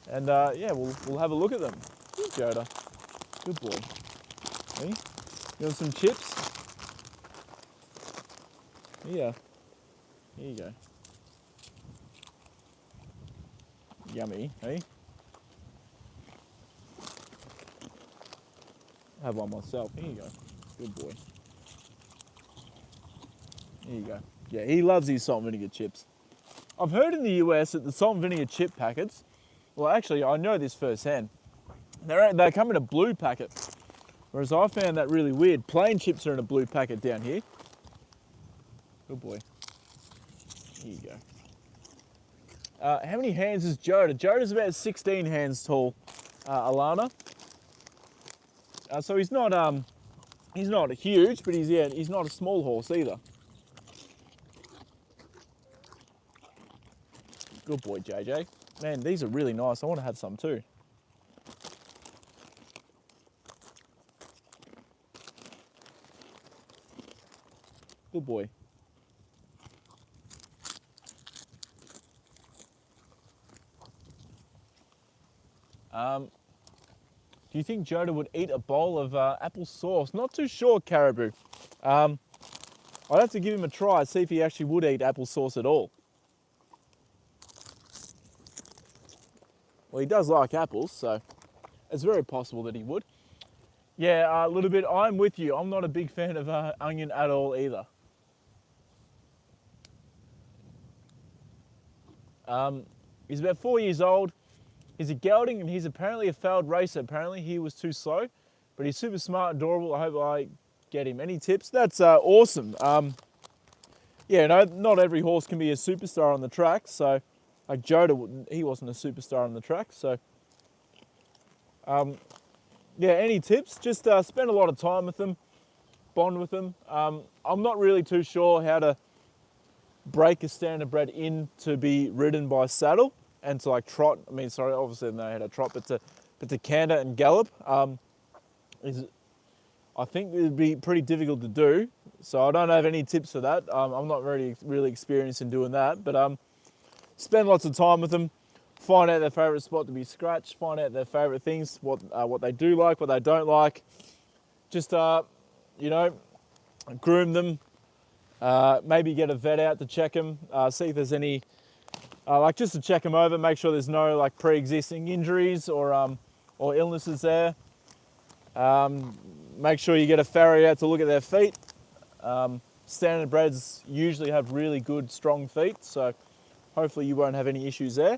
and yeah, we'll have a look at them. Good Joda. Good boy. Hey? You want some chips? Yeah. Here you go. Yummy, hey? I have one myself. Here you go. Good boy. Here you go. Yeah, he loves these salt and vinegar chips. I've heard in the US that the salt and vinegar chip packets, well actually I know this firsthand, they come in a blue packet. Whereas I found that really weird. Plain chips are in a blue packet down here. Good boy. Here you go. How many hands is Joda? Joda's about 16 hands tall, Alana. So he's not huge, but he's not a small horse either. Good boy, JJ. Man, these are really nice. I want to have some too. Good boy. Do you think Joda would eat a bowl of apple sauce? Not too sure, Caribou. I'd have to give him a try, see if he actually would eat apple sauce at all. Well, he does like apples, so it's very possible that he would. Yeah, a little bit. I'm with you. I'm not a big fan of onion at all either. He's about 4 years old. He's a gelding and he's apparently a failed racer. Apparently he was too slow, but he's super smart, adorable. I hope I get him. Any tips? That's awesome. Yeah, no, not every horse can be a superstar on the track. So, like Joda, he wasn't a superstar on the track. So, yeah, any tips? Just spend a lot of time with them, bond with them. I'm not really too sure how to break a standard bred in to be ridden by saddle and to like trot. I mean, sorry, obviously they know how to trot, but to canter and gallop I think it'd be pretty difficult to do. So I don't have any tips for that. I'm not really experienced in doing that, but spend lots of time with them, find out their favourite spot to be scratched, find out their favourite things, what they do like, what they don't like. Just you know, groom them. Maybe get a vet out to check them, see if there's any, like just to check them over, make sure there's no like pre-existing injuries or illnesses there. Make sure you get a farrier out to look at their feet. Standard breds usually have really good, strong feet, so hopefully you won't have any issues there.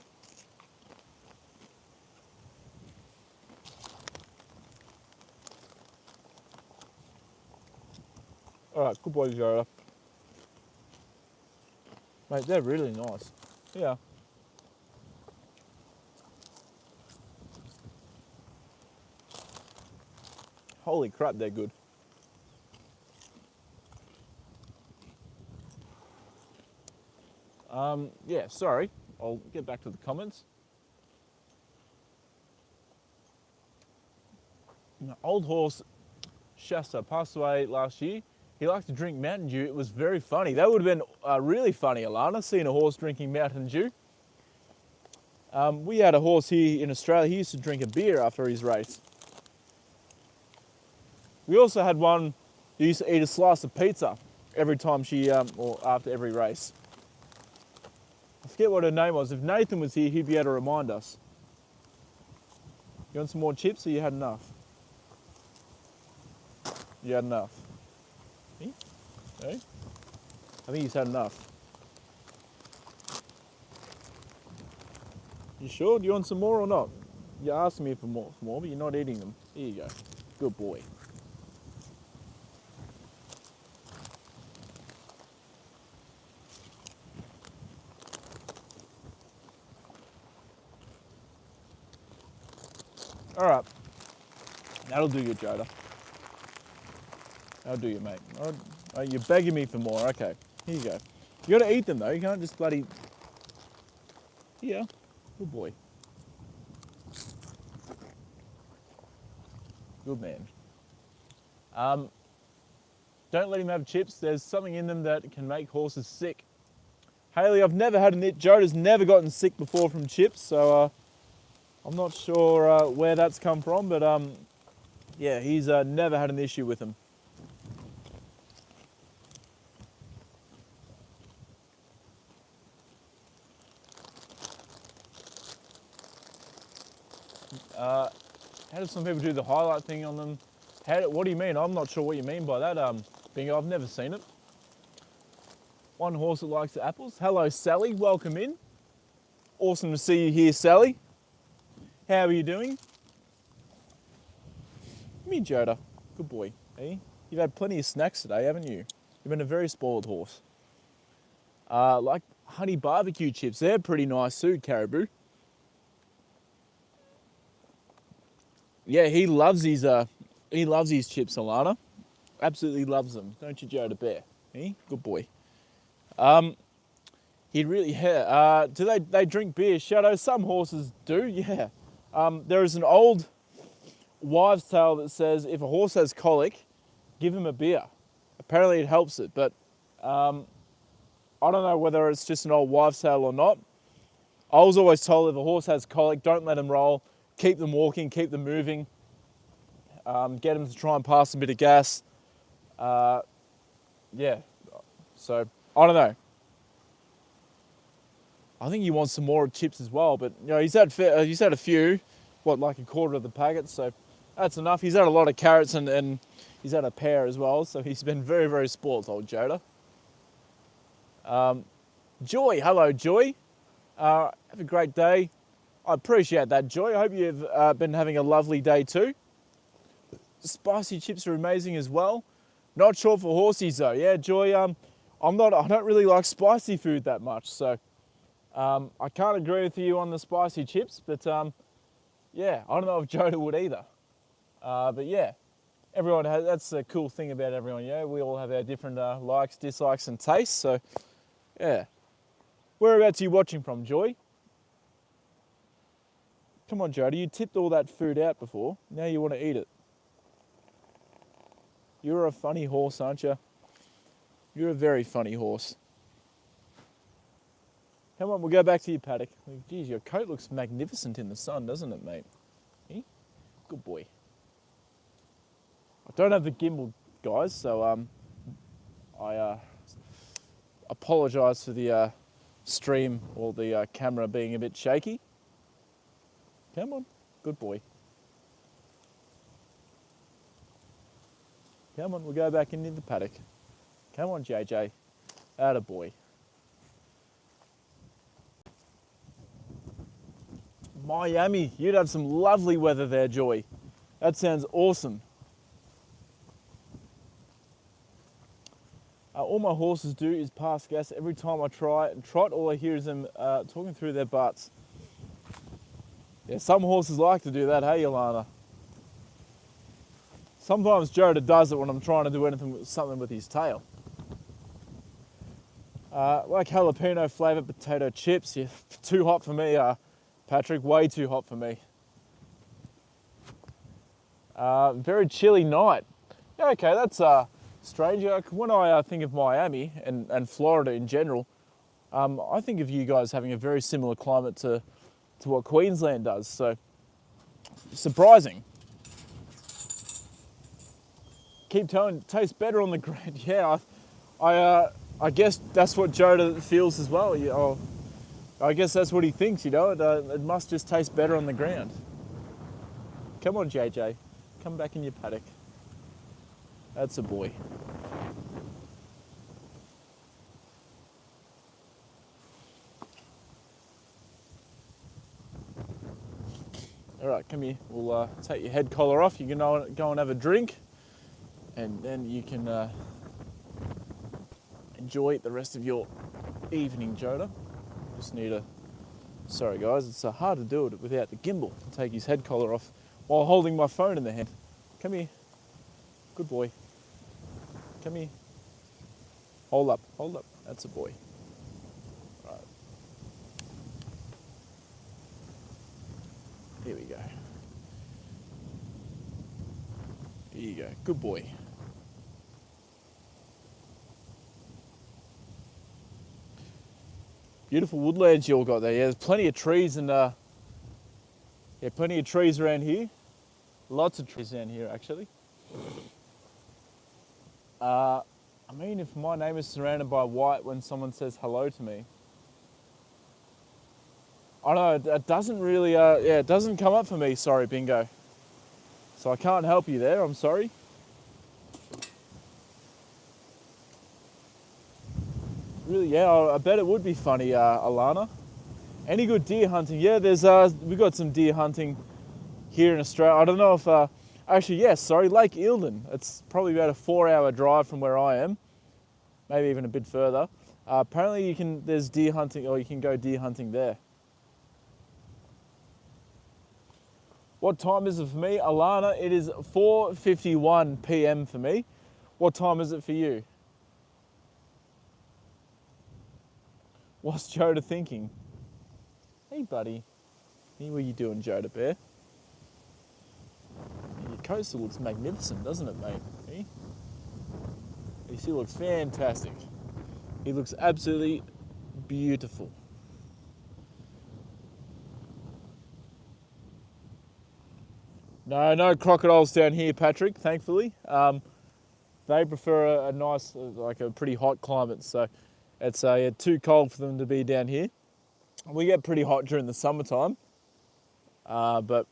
All right, good boy, Joda. Mate, they're really nice. Yeah. Holy crap, they're good. Yeah, sorry. I'll get back to the comments. An old horse, Shasta, passed away last year. He liked to drink Mountain Dew. It was very funny. That would have been really funny, Alana, seeing a horse drinking Mountain Dew. We had a horse here in Australia. He used to drink a beer after his race. We also had one who used to eat a slice of pizza every time or after every race. I forget what her name was. If Nathan was here, he'd be able to remind us. You want some more chips or you had enough? You had enough. Me? No? I think he's had enough. You sure? Do you want some more or not? You're asking me for more, but you're not eating them. Here you go. Good boy. All right. That'll do you, Joda. That'll do you, mate. Oh, you're begging me for more. Okay. Here you go. You got to eat them, though. You can't just bloody... Yeah. Good boy. Good man. Don't let him have chips. There's something in them that can make horses sick. Haley, I've never had an itch. Joda's never gotten sick before from chips, so I'm not sure where that's come from, but yeah, he's never had an issue with them. How do some people do the highlight thing on them? What do you mean? I'm not sure what you mean by that, Bingo. I've never seen it. One horse that likes the apples. Hello, Sally. Welcome in. Awesome to see you here, Sally. How are you doing? Me, Joda. Good boy. Hey? You've had plenty of snacks today, haven't you? You've been a very spoiled horse. Like honey barbecue chips. They're pretty nice too, Caribou. Yeah, he loves his chips, Alana. Absolutely loves them. Don't you, Joda Bear? Hey? Good boy. He really, yeah. Do they drink beer? Shadow, some horses do, yeah. There is an old wives' tale that says if a horse has colic, give him a beer. Apparently it helps it, but I don't know whether it's just an old wives' tale or not. I was always told if a horse has colic, don't let them roll. Keep them walking, keep them moving. Get them to try and pass a bit of gas. Yeah, so I don't know. I think he wants some more chips as well, but you know he's had a few, like a quarter of the packet, so that's enough. He's had a lot of carrots and he's had a pear as well, so he's been very, very spoiled, old Joda. Joy, hello Joy. Have a great day. I appreciate that, Joy. I hope you've been having a lovely day too. The spicy chips are amazing as well. Not sure for horsies though. Yeah, Joy. I don't really like spicy food that much, so I can't agree with you on the spicy chips. But yeah, I don't know if Joda would either. But yeah, everyone has. That's the cool thing about everyone. Yeah, we all have our different likes, dislikes, and tastes. So yeah, whereabouts are you watching from, Joy? Come on, Jody, you tipped all that food out before. Now you want to eat it. You're a funny horse, aren't you? You're a very funny horse. Come on, we'll go back to your paddock. Geez, your coat looks magnificent in the sun, doesn't it, mate? Eh? Good boy. I don't have the gimbal, guys, so I apologise for the stream or the camera being a bit shaky. Come on, good boy. Come on, we'll go back into the paddock. Come on, JJ. Atta boy. Miami, you'd have some lovely weather there, Joy. That sounds awesome. All my horses do is pass gas every time I try and trot. All I hear is them talking through their butts. Yeah, some horses like to do that, hey, Ilana? Sometimes Joda does it when I'm trying to do something with his tail. Like jalapeno flavoured potato chips. Yeah, too hot for me, Patrick. Way too hot for me. Very chilly night. Yeah, okay, that's strange. When I think of Miami and Florida in general, I think of you guys having a very similar climate to what Queensland does. So surprising. Keep telling, tastes better on the ground. Yeah, I guess that's what Joda feels as well. I guess that's what he thinks. It must just taste better on the ground. Come on, JJ, come back in your paddock. That's a boy. All right, come here. We'll take your head collar off. You can go and have a drink, and then you can enjoy the rest of your evening, Joda. Just need a... Sorry, guys. It's hard to do it without the gimbal. Take his head collar off while holding my phone in the hand. Come here. Good boy. Come here. Hold up. Hold up. That's a boy. Right. Here we go. Here you go. Good boy. Beautiful woodlands you all got there. Yeah, there's plenty of trees and plenty of trees around here. Lots of trees down here actually. I mean, if my name is surrounded by white when someone says hello to me, I don't know, it doesn't really, it doesn't come up for me, sorry, Bingo. So I can't help you there, I'm sorry. Really, yeah, I bet it would be funny, Alana. Any good deer hunting? Yeah, we've got some deer hunting here in Australia. I don't know if, actually, yes, sorry, Lake Eildon. It's probably about a 4-hour drive from where I am, maybe even a bit further. Apparently there's deer hunting, or you can go deer hunting there. What time is it for me? Alana, it is 4:51 p.m. for me. What time is it for you? What's Joda thinking? Hey, buddy. Hey, what are you doing, Joda Bear? Your coaster looks magnificent, doesn't it, mate? Hey? He looks fantastic. He looks absolutely beautiful. No crocodiles down here, Patrick, thankfully. They prefer a nice, like a pretty hot climate, so it's too cold for them to be down here. We get pretty hot during the summertime, but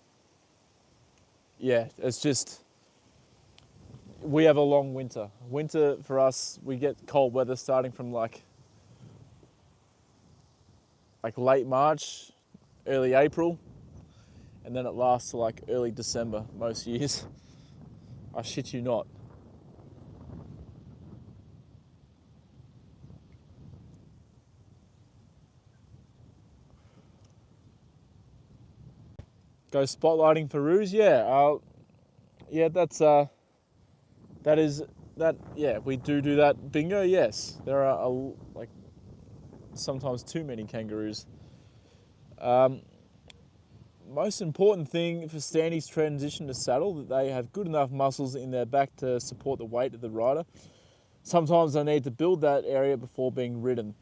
yeah, it's just, we have a long winter. Winter for us, we get cold weather starting from like late March, early April, and then it lasts to like early December most years. I shit you not. Go spotlighting for roos, yeah. Yeah, yeah, we do that. Bingo, yes. There are like sometimes too many kangaroos. Most important thing for standies transition to saddle, that they have good enough muscles in their back to support the weight of the rider. Sometimes they need to build that area before being ridden.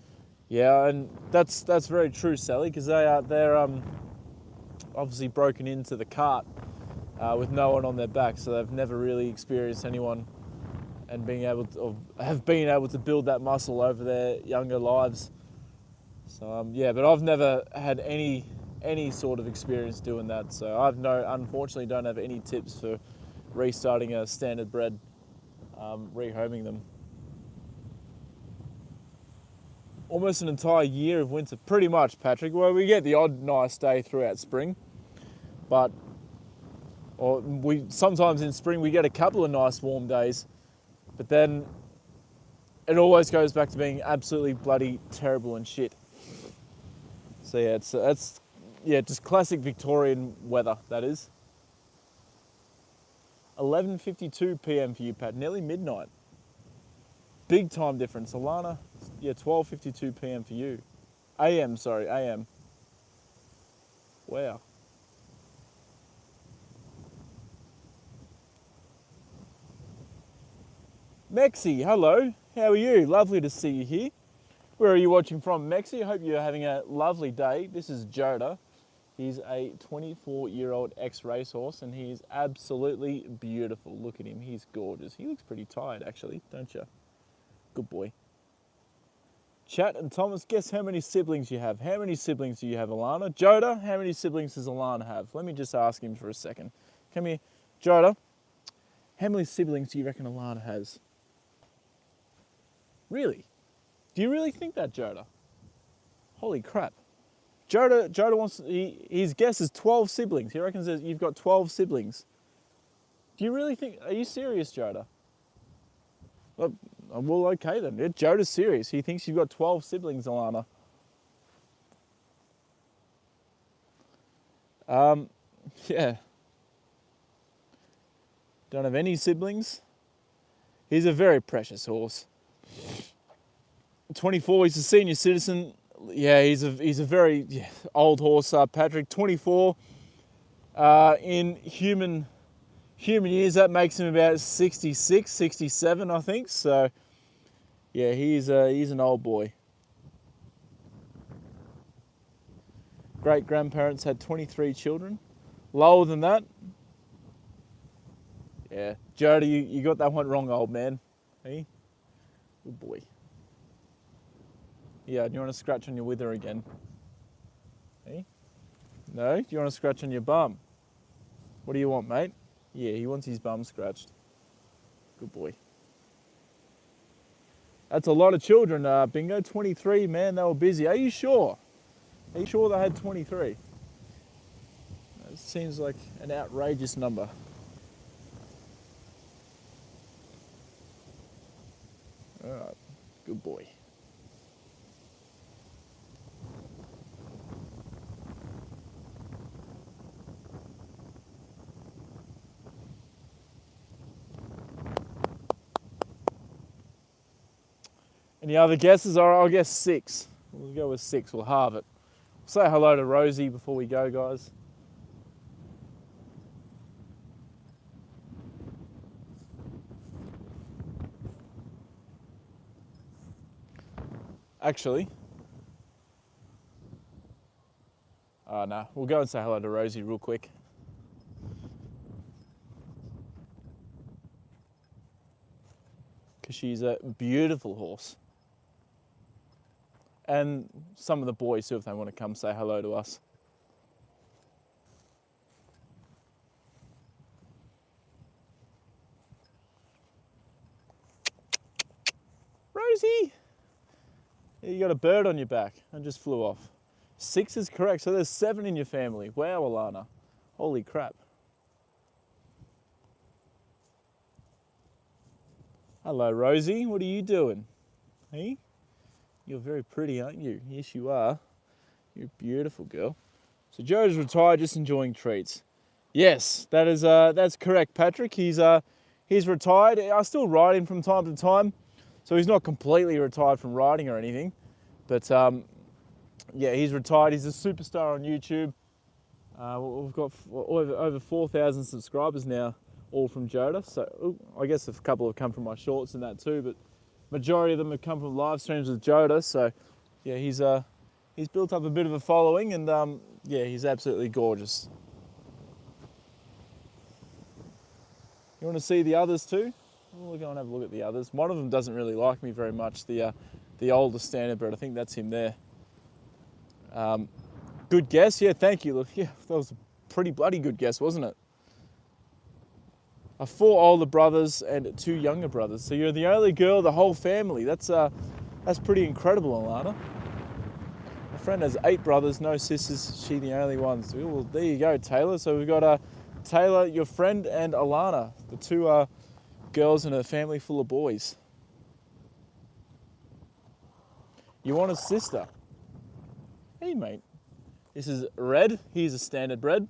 Yeah, and that's very true, Sally, because they're obviously broken into the cart with no one on their back, so they've never really experienced anyone and have been able to build that muscle over their younger lives. So yeah, but I've never had any sort of experience doing that, so unfortunately don't have any tips for restarting a standard bred, rehoming them. Almost an entire year of winter, pretty much, Patrick. Well, we get the odd nice day throughout spring, but sometimes in spring we get a couple of nice warm days, but then it always goes back to being absolutely bloody terrible and shit. So yeah, that's just classic Victorian weather, that is. 11:52 p.m. for you, Pat. Nearly midnight. Big time difference. Alana, Yeah, 12:52 p.m. for you. AM, sorry, AM. Wow. Mexi, hello. How are you? Lovely to see you here. Where are you watching from, Mexi? I hope you're having a lovely day. This is Joda. He's a 24-year-old ex-racehorse, and he is absolutely beautiful. Look at him. He's gorgeous. He looks pretty tired, actually, don't you? Good boy. Chat and Thomas, guess how many siblings you have? How many siblings do you have, Alana? Joda, how many siblings does Alana have? Let me just ask him for a second. Come here. Joda, how many siblings do you reckon Alana has? Really? Do you really think that, Joda? Holy crap. Joda wants, his guess is 12 siblings. He reckons that you've got 12 siblings. Do you really think, are you serious, Joda? Well, okay then. Yeah, Joda's serious. He thinks you've got 12 siblings, Alana. Yeah. Don't have any siblings. He's a very precious horse. 24, he's a senior citizen. Yeah, he's a very old horse, Patrick. 24 in human years, that makes him about 66, 67, I think. So, yeah, he's an old boy. Great grandparents had 23 children. Lower than that. Yeah, Jody, you got that one wrong, old man. Hey, good boy. Yeah, do you want to scratch on your wither again? Hey? No? Do you want to scratch on your bum? What do you want, mate? Yeah, he wants his bum scratched. Good boy. That's a lot of children, Bingo. 23, man, they were busy. Are you sure? Are you sure they had 23? It seems like an outrageous number. All right, good boy. Any other guesses? All right, I'll guess 6. We'll go with 6. We'll halve it. Say hello to Rosie before we go, guys. Actually, no, we'll go and say hello to Rosie real quick. Because she's a beautiful horse. And some of the boys too, if they want to come say hello to us. Rosie! You got a bird on your back and just flew off. 6 is correct, so there's 7 in your family. Wow, Alana. Holy crap. Hello, Rosie. What are you doing? Hey? You're very pretty, aren't you? Yes, you are. You're a beautiful girl. So Joe's retired, just enjoying treats. Yes, that's correct, Patrick. He's retired. I still ride him from time to time, so he's not completely retired from riding or anything. But yeah, he's retired. He's a superstar on YouTube. We've got over 4,000 subscribers now, all from Joda. So I guess a couple have come from my shorts and that too, but majority of them have come from live streams with Joda. So yeah, he's built up a bit of a following, and yeah, he's absolutely gorgeous. You want to see the others too? We'll go and have a look at the others. One of them doesn't really like me very much. The older standardbred. I think that's him there. Good guess. Yeah, thank you. Look, yeah, that was a pretty bloody good guess, wasn't it? 4 older brothers and 2 younger brothers. So you're the only girl of the whole family. That's pretty incredible, Alana. My friend has 8 brothers, no sisters. She the only one. So, well, there you go, Taylor. So we've got Taylor, your friend, and Alana, the 2 girls in a family full of boys. You want a sister? Hey, mate. This is Red. He's a standardbred.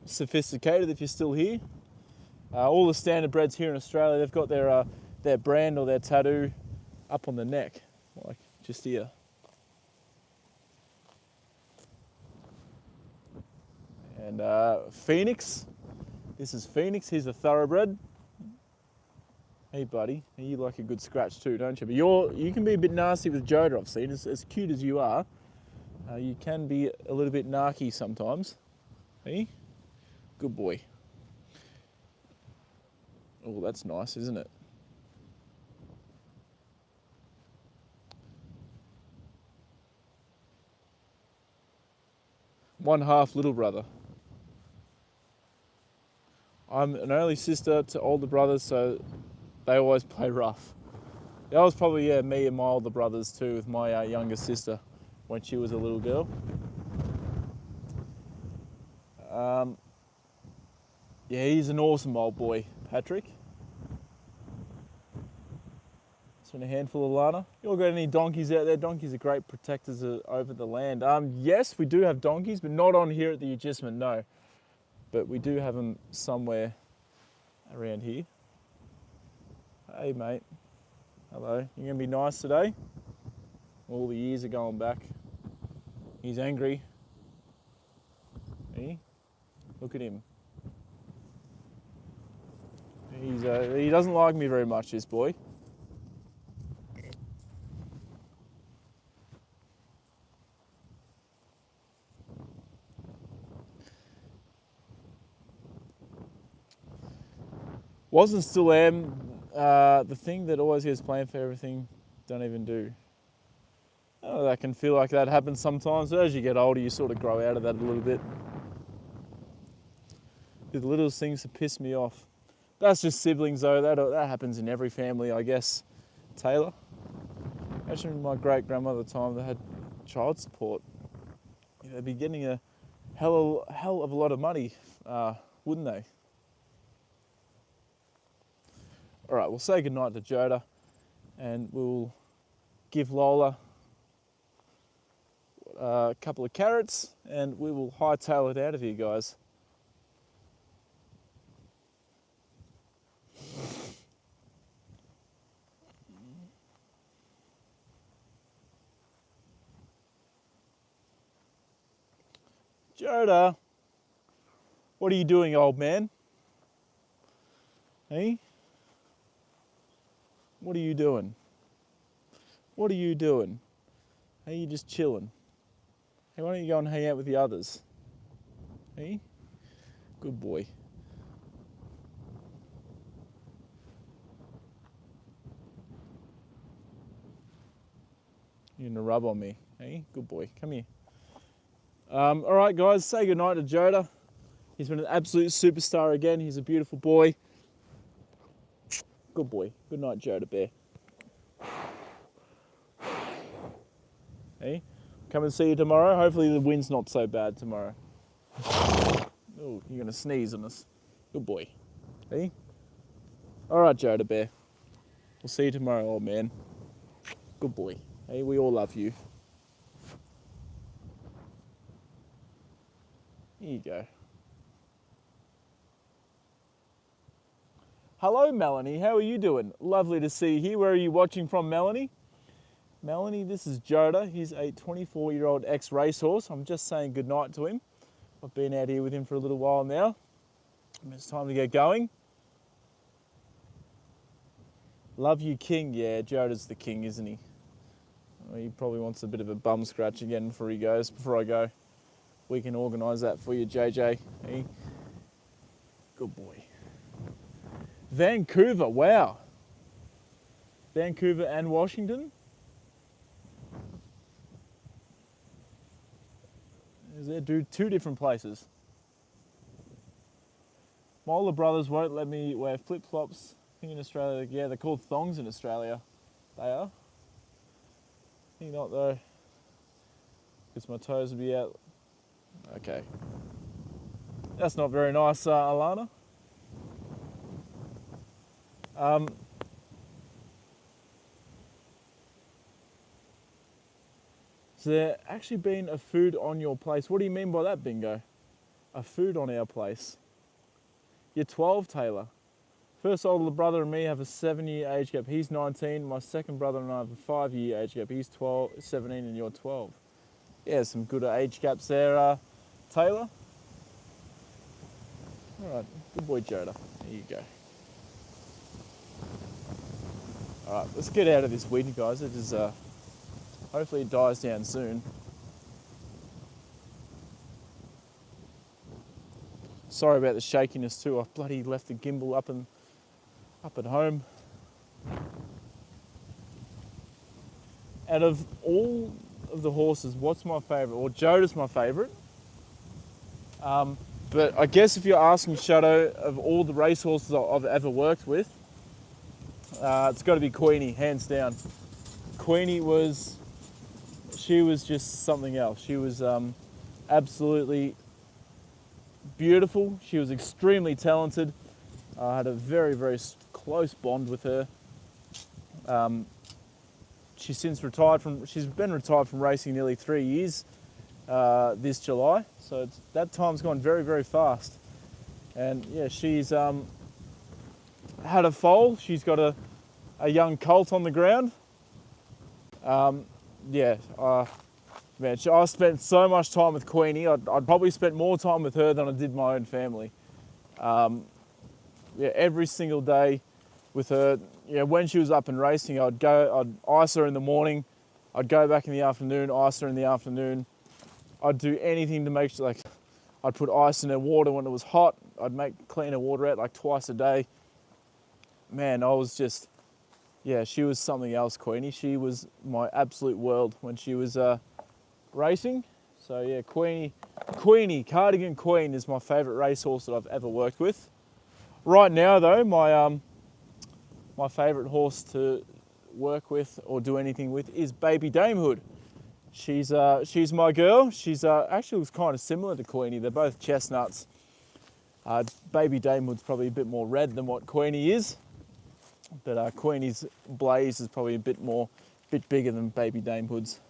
Sophisticated, if you're still here. All the standardbreds here in Australia, they've got their brand or their tattoo up on the neck, like just here. And Phoenix, this is Phoenix, he's a thoroughbred. Hey buddy, you like a good scratch too, don't you? But you can be a bit nasty with Joda, I've seen. As cute as you are, you can be a little bit narky sometimes. Hey, good boy. Oh, that's nice, isn't it? One half little brother. I'm an only sister to older brothers, so they always play rough. That was probably me and my older brothers too, with my younger sister when she was a little girl. Yeah, he's an awesome old boy, Patrick. It's been a handful of Lana. You all got any donkeys out there? Donkeys are great protectors over the land. Yes, we do have donkeys, but not on here at the agistment, no. But we do have them somewhere around here. Hey mate, hello. You gonna be nice today? All the years are going back. He's angry. Hey, look at him. He doesn't like me very much, this boy. Wasn't, still am. The thing that always gets planned for everything, don't even do. Oh, that can feel like that happens sometimes, but as you get older, you sort of grow out of that a little bit. The little things that piss me off. That's just siblings though, that happens in every family, I guess. Taylor. Actually, my great-grandmother at the time, they had child support. They'd be getting a hell of a lot of money, wouldn't they? All right, we'll say goodnight to Joda and we'll give Lola a couple of carrots and we will hightail it out of here, guys. Joda, what are you doing, old man? Hey? What are you doing? What are you doing? Hey, you just chilling? Hey, why don't you go and hang out with the others? Hey? Good boy. You're gonna rub on me. Hey? Good boy. Come here. All right, guys, say goodnight to Joda. He's been an absolute superstar again. He's a beautiful boy. Good boy. Good night, Joda Bear. Hey, come and see you tomorrow. Hopefully the wind's not so bad tomorrow. Oh, you're gonna sneeze on us. Good boy. Hey. All right, Joda Bear. We'll see you tomorrow, old man. Good boy. Hey, we all love you. Here you go. Hello, Melanie. How are you doing? Lovely to see you here. Where are you watching from, Melanie? Melanie, this is Joda. He's a 24-year-old ex-racehorse. I'm just saying goodnight to him. I've been out here with him for a little while now. It's time to get going. Love you, King. Yeah, Joda's the king, isn't he? Well, he probably wants a bit of a bum scratch again before he goes. Before I go, we can organise that for you, JJ. Hey? Good boy. Vancouver, wow. Vancouver and Washington. Is there two different places? My older brothers won't let me wear flip-flops. I think in Australia, yeah, they're called thongs in Australia. They are. I think not though. Because my toes would be out. Okay. That's not very nice, Alana. Has there actually been a food on your place? What do you mean by that, Bingo? A food on our place? You're 12, Taylor. First older brother and me have a 7-year age gap. He's 19. My second brother and I have a 5-year age gap. He's 17 and you're 12. Yeah, some good age gaps there, Taylor. All right, good boy, Joda. There you go. All right, let's get out of this wind, guys. It is, hopefully it dies down soon. Sorry about the shakiness too. I bloody left the gimbal up at home. Out of all of the horses, what's my favourite? Well, Joda's my favourite. But I guess if you're asking Shadow, of all the racehorses I've ever worked with, it's got to be Queenie, hands down. Queenie she was just something else. She was absolutely beautiful. She was extremely talented. I had a very, very close bond with her. She's been retired from racing nearly 3 years this July. So that time's gone very, very fast. And yeah, she's had a foal. She's got a young colt on the ground. Man, I spent so much time with Queenie. I'd probably spent more time with her than I did my own family. Every single day with her. Yeah, when she was up and racing, I'd ice her in the morning. I'd go back in the afternoon, ice her in the afternoon. I'd do anything to make sure, like, I'd put ice in her water when it was hot. I'd clean her water out like twice a day. Man, I was just, she was something else, Queenie. She was my absolute world when she was racing. So yeah, Queenie, Cardigan Queen is my favourite racehorse that I've ever worked with. Right now though, my favourite horse to work with or do anything with is Baby Damehood. She's my girl. She's actually looks kind of similar to Queenie. They're both chestnuts. Baby Damehood's probably a bit more red than what Queenie is, but Queenie's blaze is probably a bit bigger than Baby Damehood's.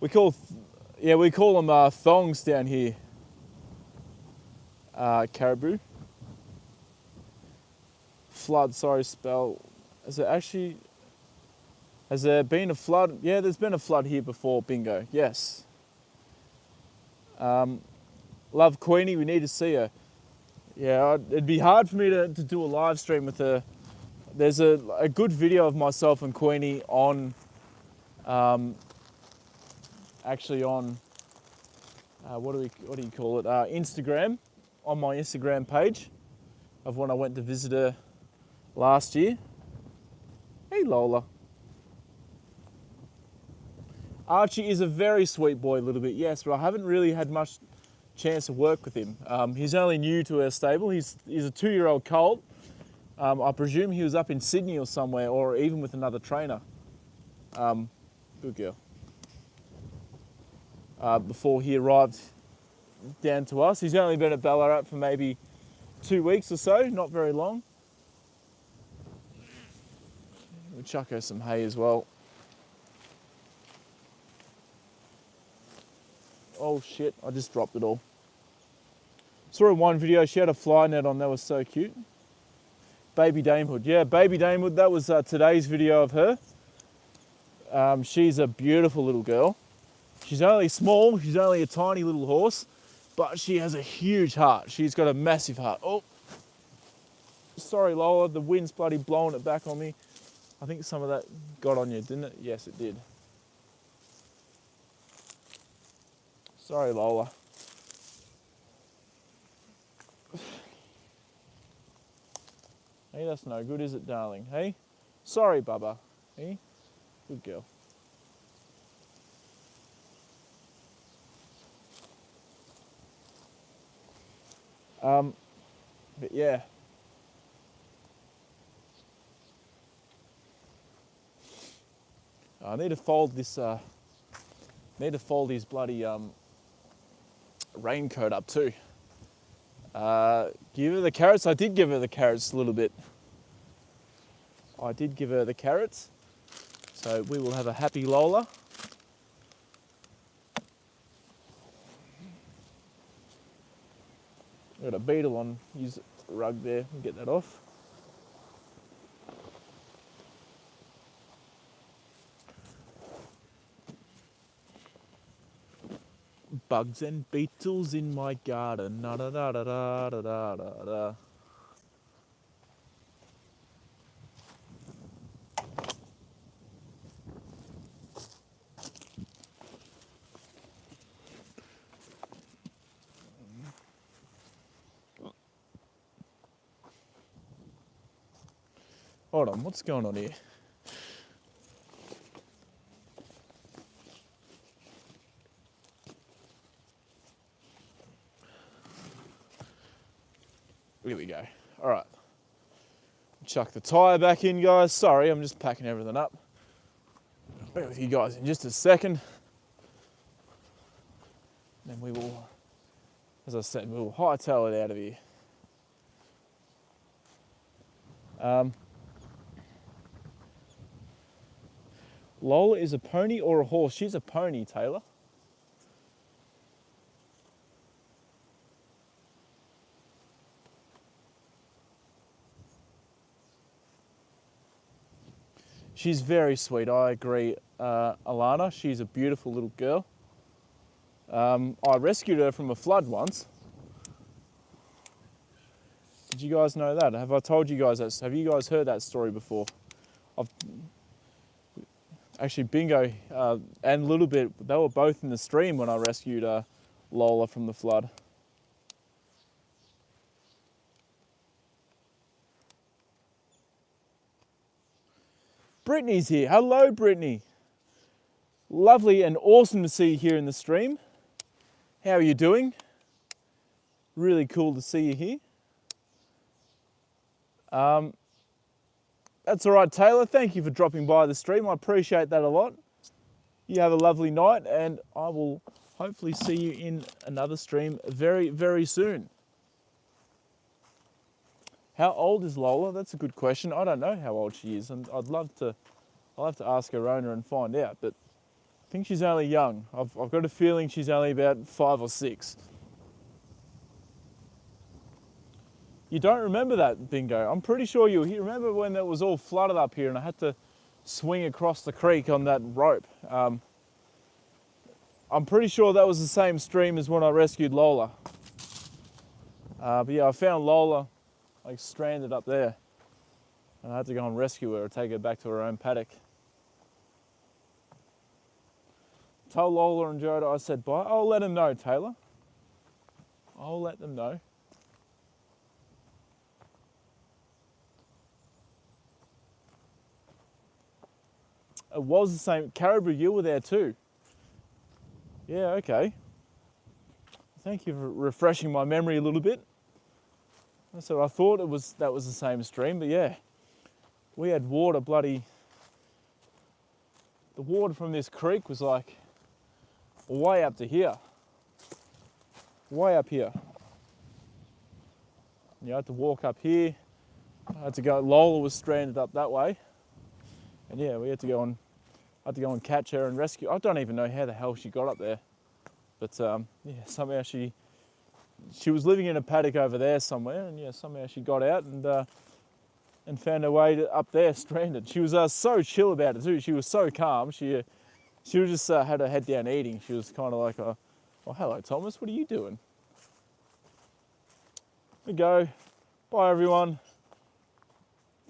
We call them thongs down here. Caribou. Flood, sorry, spell. Has there been a flood? Yeah, there's been a flood here before, bingo, yes. Love Queenie, we need to see her. Yeah, it'd be hard for me to do a live stream with her. There's a good video of myself and Queenie on, actually on, what do you call it? Instagram, on my Instagram page of when I went to visit her last year. Hey Lola. Archie is a very sweet boy, a little bit, yes, but I haven't really had much chance to work with him. He's only new to our stable. He's a 2-year-old colt. I presume he was up in Sydney or somewhere, or even with another trainer. Good girl. Before he arrived down to us. He's only been at Ballarat for maybe 2 weeks or so, not very long. We'll chuck her some hay as well. Oh shit, I just dropped it all. Saw in one video, she had a fly net on, that was so cute. Baby Damehood, yeah, Baby Damehood, that was today's video of her. She's a beautiful little girl. She's only small, she's only a tiny little horse, but she has a huge heart. She's got a massive heart. Oh, sorry Lola, the wind's bloody blowing it back on me. I think some of that got on you, didn't it? Yes, it did. Sorry, Lola. Hey, that's no good, is it, darling? Hey? Sorry, Bubba. Hey? Good girl. But yeah. I need to fold this, his bloody raincoat up too. Give her the carrots. I did give her the carrots a little bit. I did give her the carrots. So we will have a happy Lola. I've got a beetle on his rug there and get that off. Bugs and beetles in my garden. Da da da da da da da da. Hold on, what's going on here? Here we go. All right. Chuck the tyre back in, guys. Sorry, I'm just packing everything up. I'll be with you guys in just a second. Then we will, as I said, we will hightail it out of here. Lola is a pony or a horse? She's a pony, Taylor. She's very sweet, I agree, Alana. She's a beautiful little girl. I rescued her from a flood once. Did you guys know that? Have I told you guys that? Have you guys heard that story before? Actually, Bingo and Little Bit, they were both in the stream when I rescued Lola from the flood. Brittany's here. Hello, Brittany. Lovely and awesome to see you here in the stream. How are you doing? Really cool to see you here. That's all right, Taylor. Thank you for dropping by the stream. I appreciate that a lot. You have a lovely night, and I will hopefully see you in another stream very, very soon. How old is Lola? That's a good question. I don't know how old she is, and I'll have to ask her owner and find out, but I think she's only young. I've got a feeling she's only about 5 or 6. You don't remember that, Bingo? I'm pretty sure you remember when it was all flooded up here and I had to swing across the creek on that rope. I'm pretty sure that was the same stream as when I rescued Lola. But yeah, I found Lola like stranded up there. And I had to go and rescue her or take her back to her own paddock. Tell Lola and Joda I said bye. I'll let them know, Taylor. I'll let them know. It was the same. Caribou, you were there too. Yeah, okay. Thank you for refreshing my memory a little bit. So I thought that was the same stream, but yeah. We had water the water from this creek was like way up to here. Way up here. You had to walk up here. I had to go, Lola was stranded up that way. And yeah, I had to go and catch her and rescue. I don't even know how the hell she got up there. But yeah, somehow she was living in a paddock over there somewhere, and yeah, somehow she got out and found her way up there stranded. She was so chill about it too. She was so calm. She was just had her head down eating. She was kind of like, oh, hello, Thomas. What are you doing? There we go. Bye, everyone.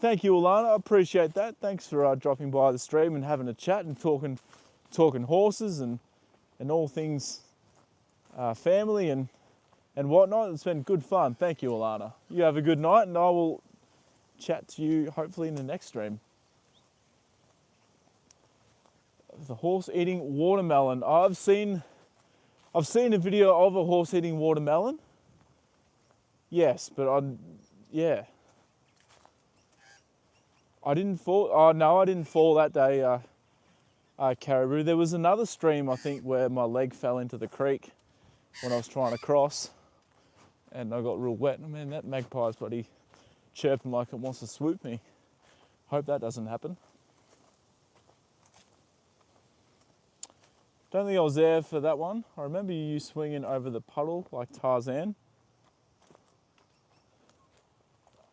Thank you, Alana. I appreciate that. Thanks for dropping by the stream and having a chat and talking horses and all things family and whatnot. It's been good fun. Thank you, Alana. You have a good night, and I will chat to you hopefully in the next stream. The horse eating watermelon. I've seen a video of a horse eating watermelon. Yes, but yeah. I didn't fall. Oh no, I didn't fall that day, Caribou. There was another stream, I think, where my leg fell into the creek when I was trying to cross, and I got real wet. Man, that magpie's bloody chirping like it wants to swoop me. Hope that doesn't happen. Don't think I was there for that one. I remember you swinging over the puddle like Tarzan.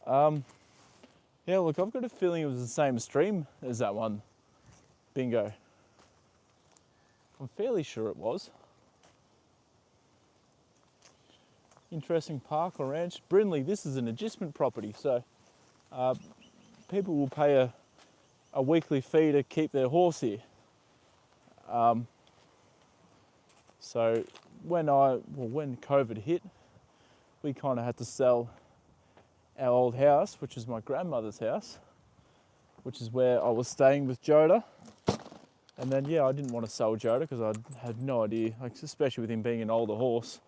Yeah, look, I've got a feeling it was the same stream as that one. Bingo. I'm fairly sure it was. Interesting park or ranch. Brindley, this is an agistment property, so people will pay a weekly fee to keep their horse here. So when COVID hit, we kind of had to sell our old house, which was my grandmother's house, which is where I was staying with Joda. And then, yeah, I didn't want to sell Joda because I had no idea, like, especially with him being an older horse,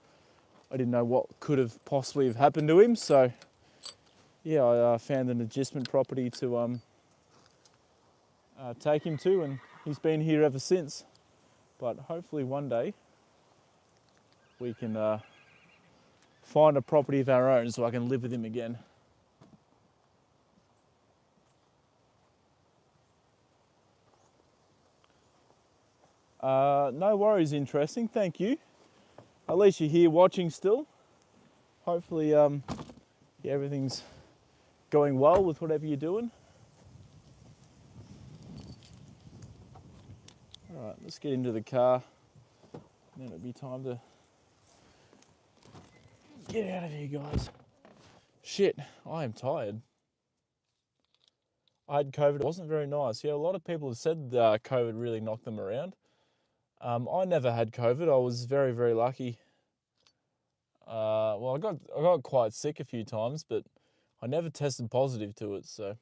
I didn't know what could have possibly have happened to him. So, yeah, I found an agistment property to take him to, and he's been here ever since. But hopefully one day we can find a property of our own so I can live with him again. No worries, interesting, thank you. At least you're here watching still. Hopefully yeah, everything's going well with whatever you're doing. All right, let's get into the car. Then it'll be time to get out of here, guys. Shit, I am tired. I had COVID. It wasn't very nice. Yeah, a lot of people have said COVID really knocked them around. I never had COVID. I was very, very lucky. Well, I got quite sick a few times, but I never tested positive to it. So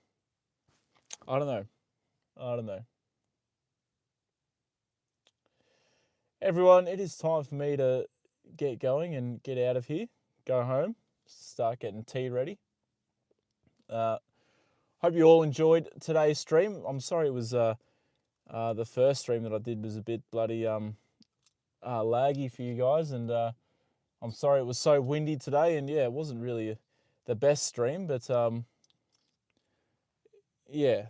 I don't know. Everyone, it is time for me to get going and get out of here. Go home, start getting tea ready. Hope you all enjoyed today's stream. I'm sorry it was the first stream that I did was a bit bloody laggy for you guys, and I'm sorry it was so windy today, and yeah, it wasn't really the best stream, but yeah.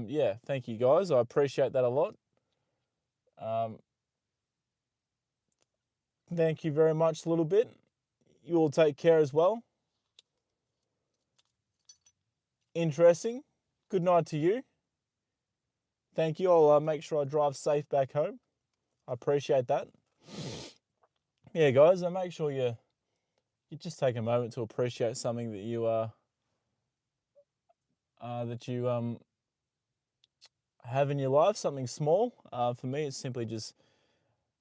Yeah, thank you guys. I appreciate that a lot. Thank you very much a little bit. You all take care as well. Interesting. Good night to you. Thank you. I'll make sure I drive safe back home. I appreciate that. Yeah, guys, make sure you just take a moment to appreciate something that you have in your life, something small. For me, it's simply just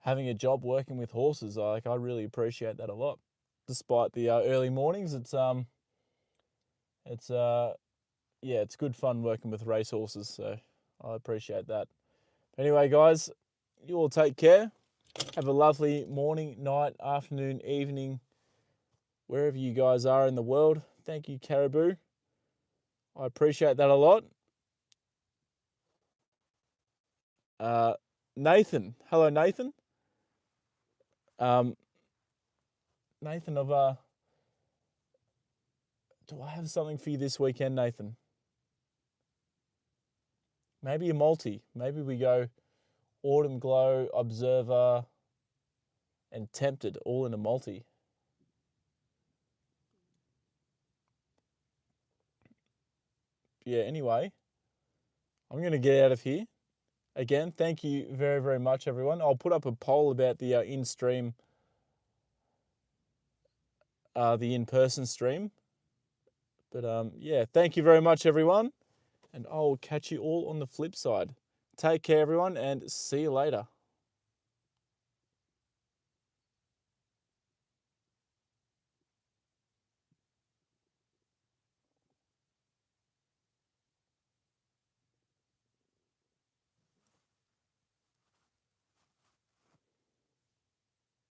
having a job working with horses. I really appreciate that a lot. Despite the early mornings, it's good fun working with race horses. So I appreciate that. Anyway, guys, you all take care. Have a lovely morning, night, afternoon, evening, wherever you guys are in the world. Thank you, Caribou. I appreciate that a lot. Nathan. Hello, Nathan. Nathan, do I have something for you this weekend, Nathan? Maybe a multi. Maybe we go Autumn Glow, Observer, and Tempted all in a multi. Yeah, anyway, I'm going to get out of here. Again, thank you very, very much, everyone. I'll put up a poll about the in-stream, the in-person stream. But yeah, thank you very much, everyone. And I'll catch you all on the flip side. Take care, everyone, and see you later.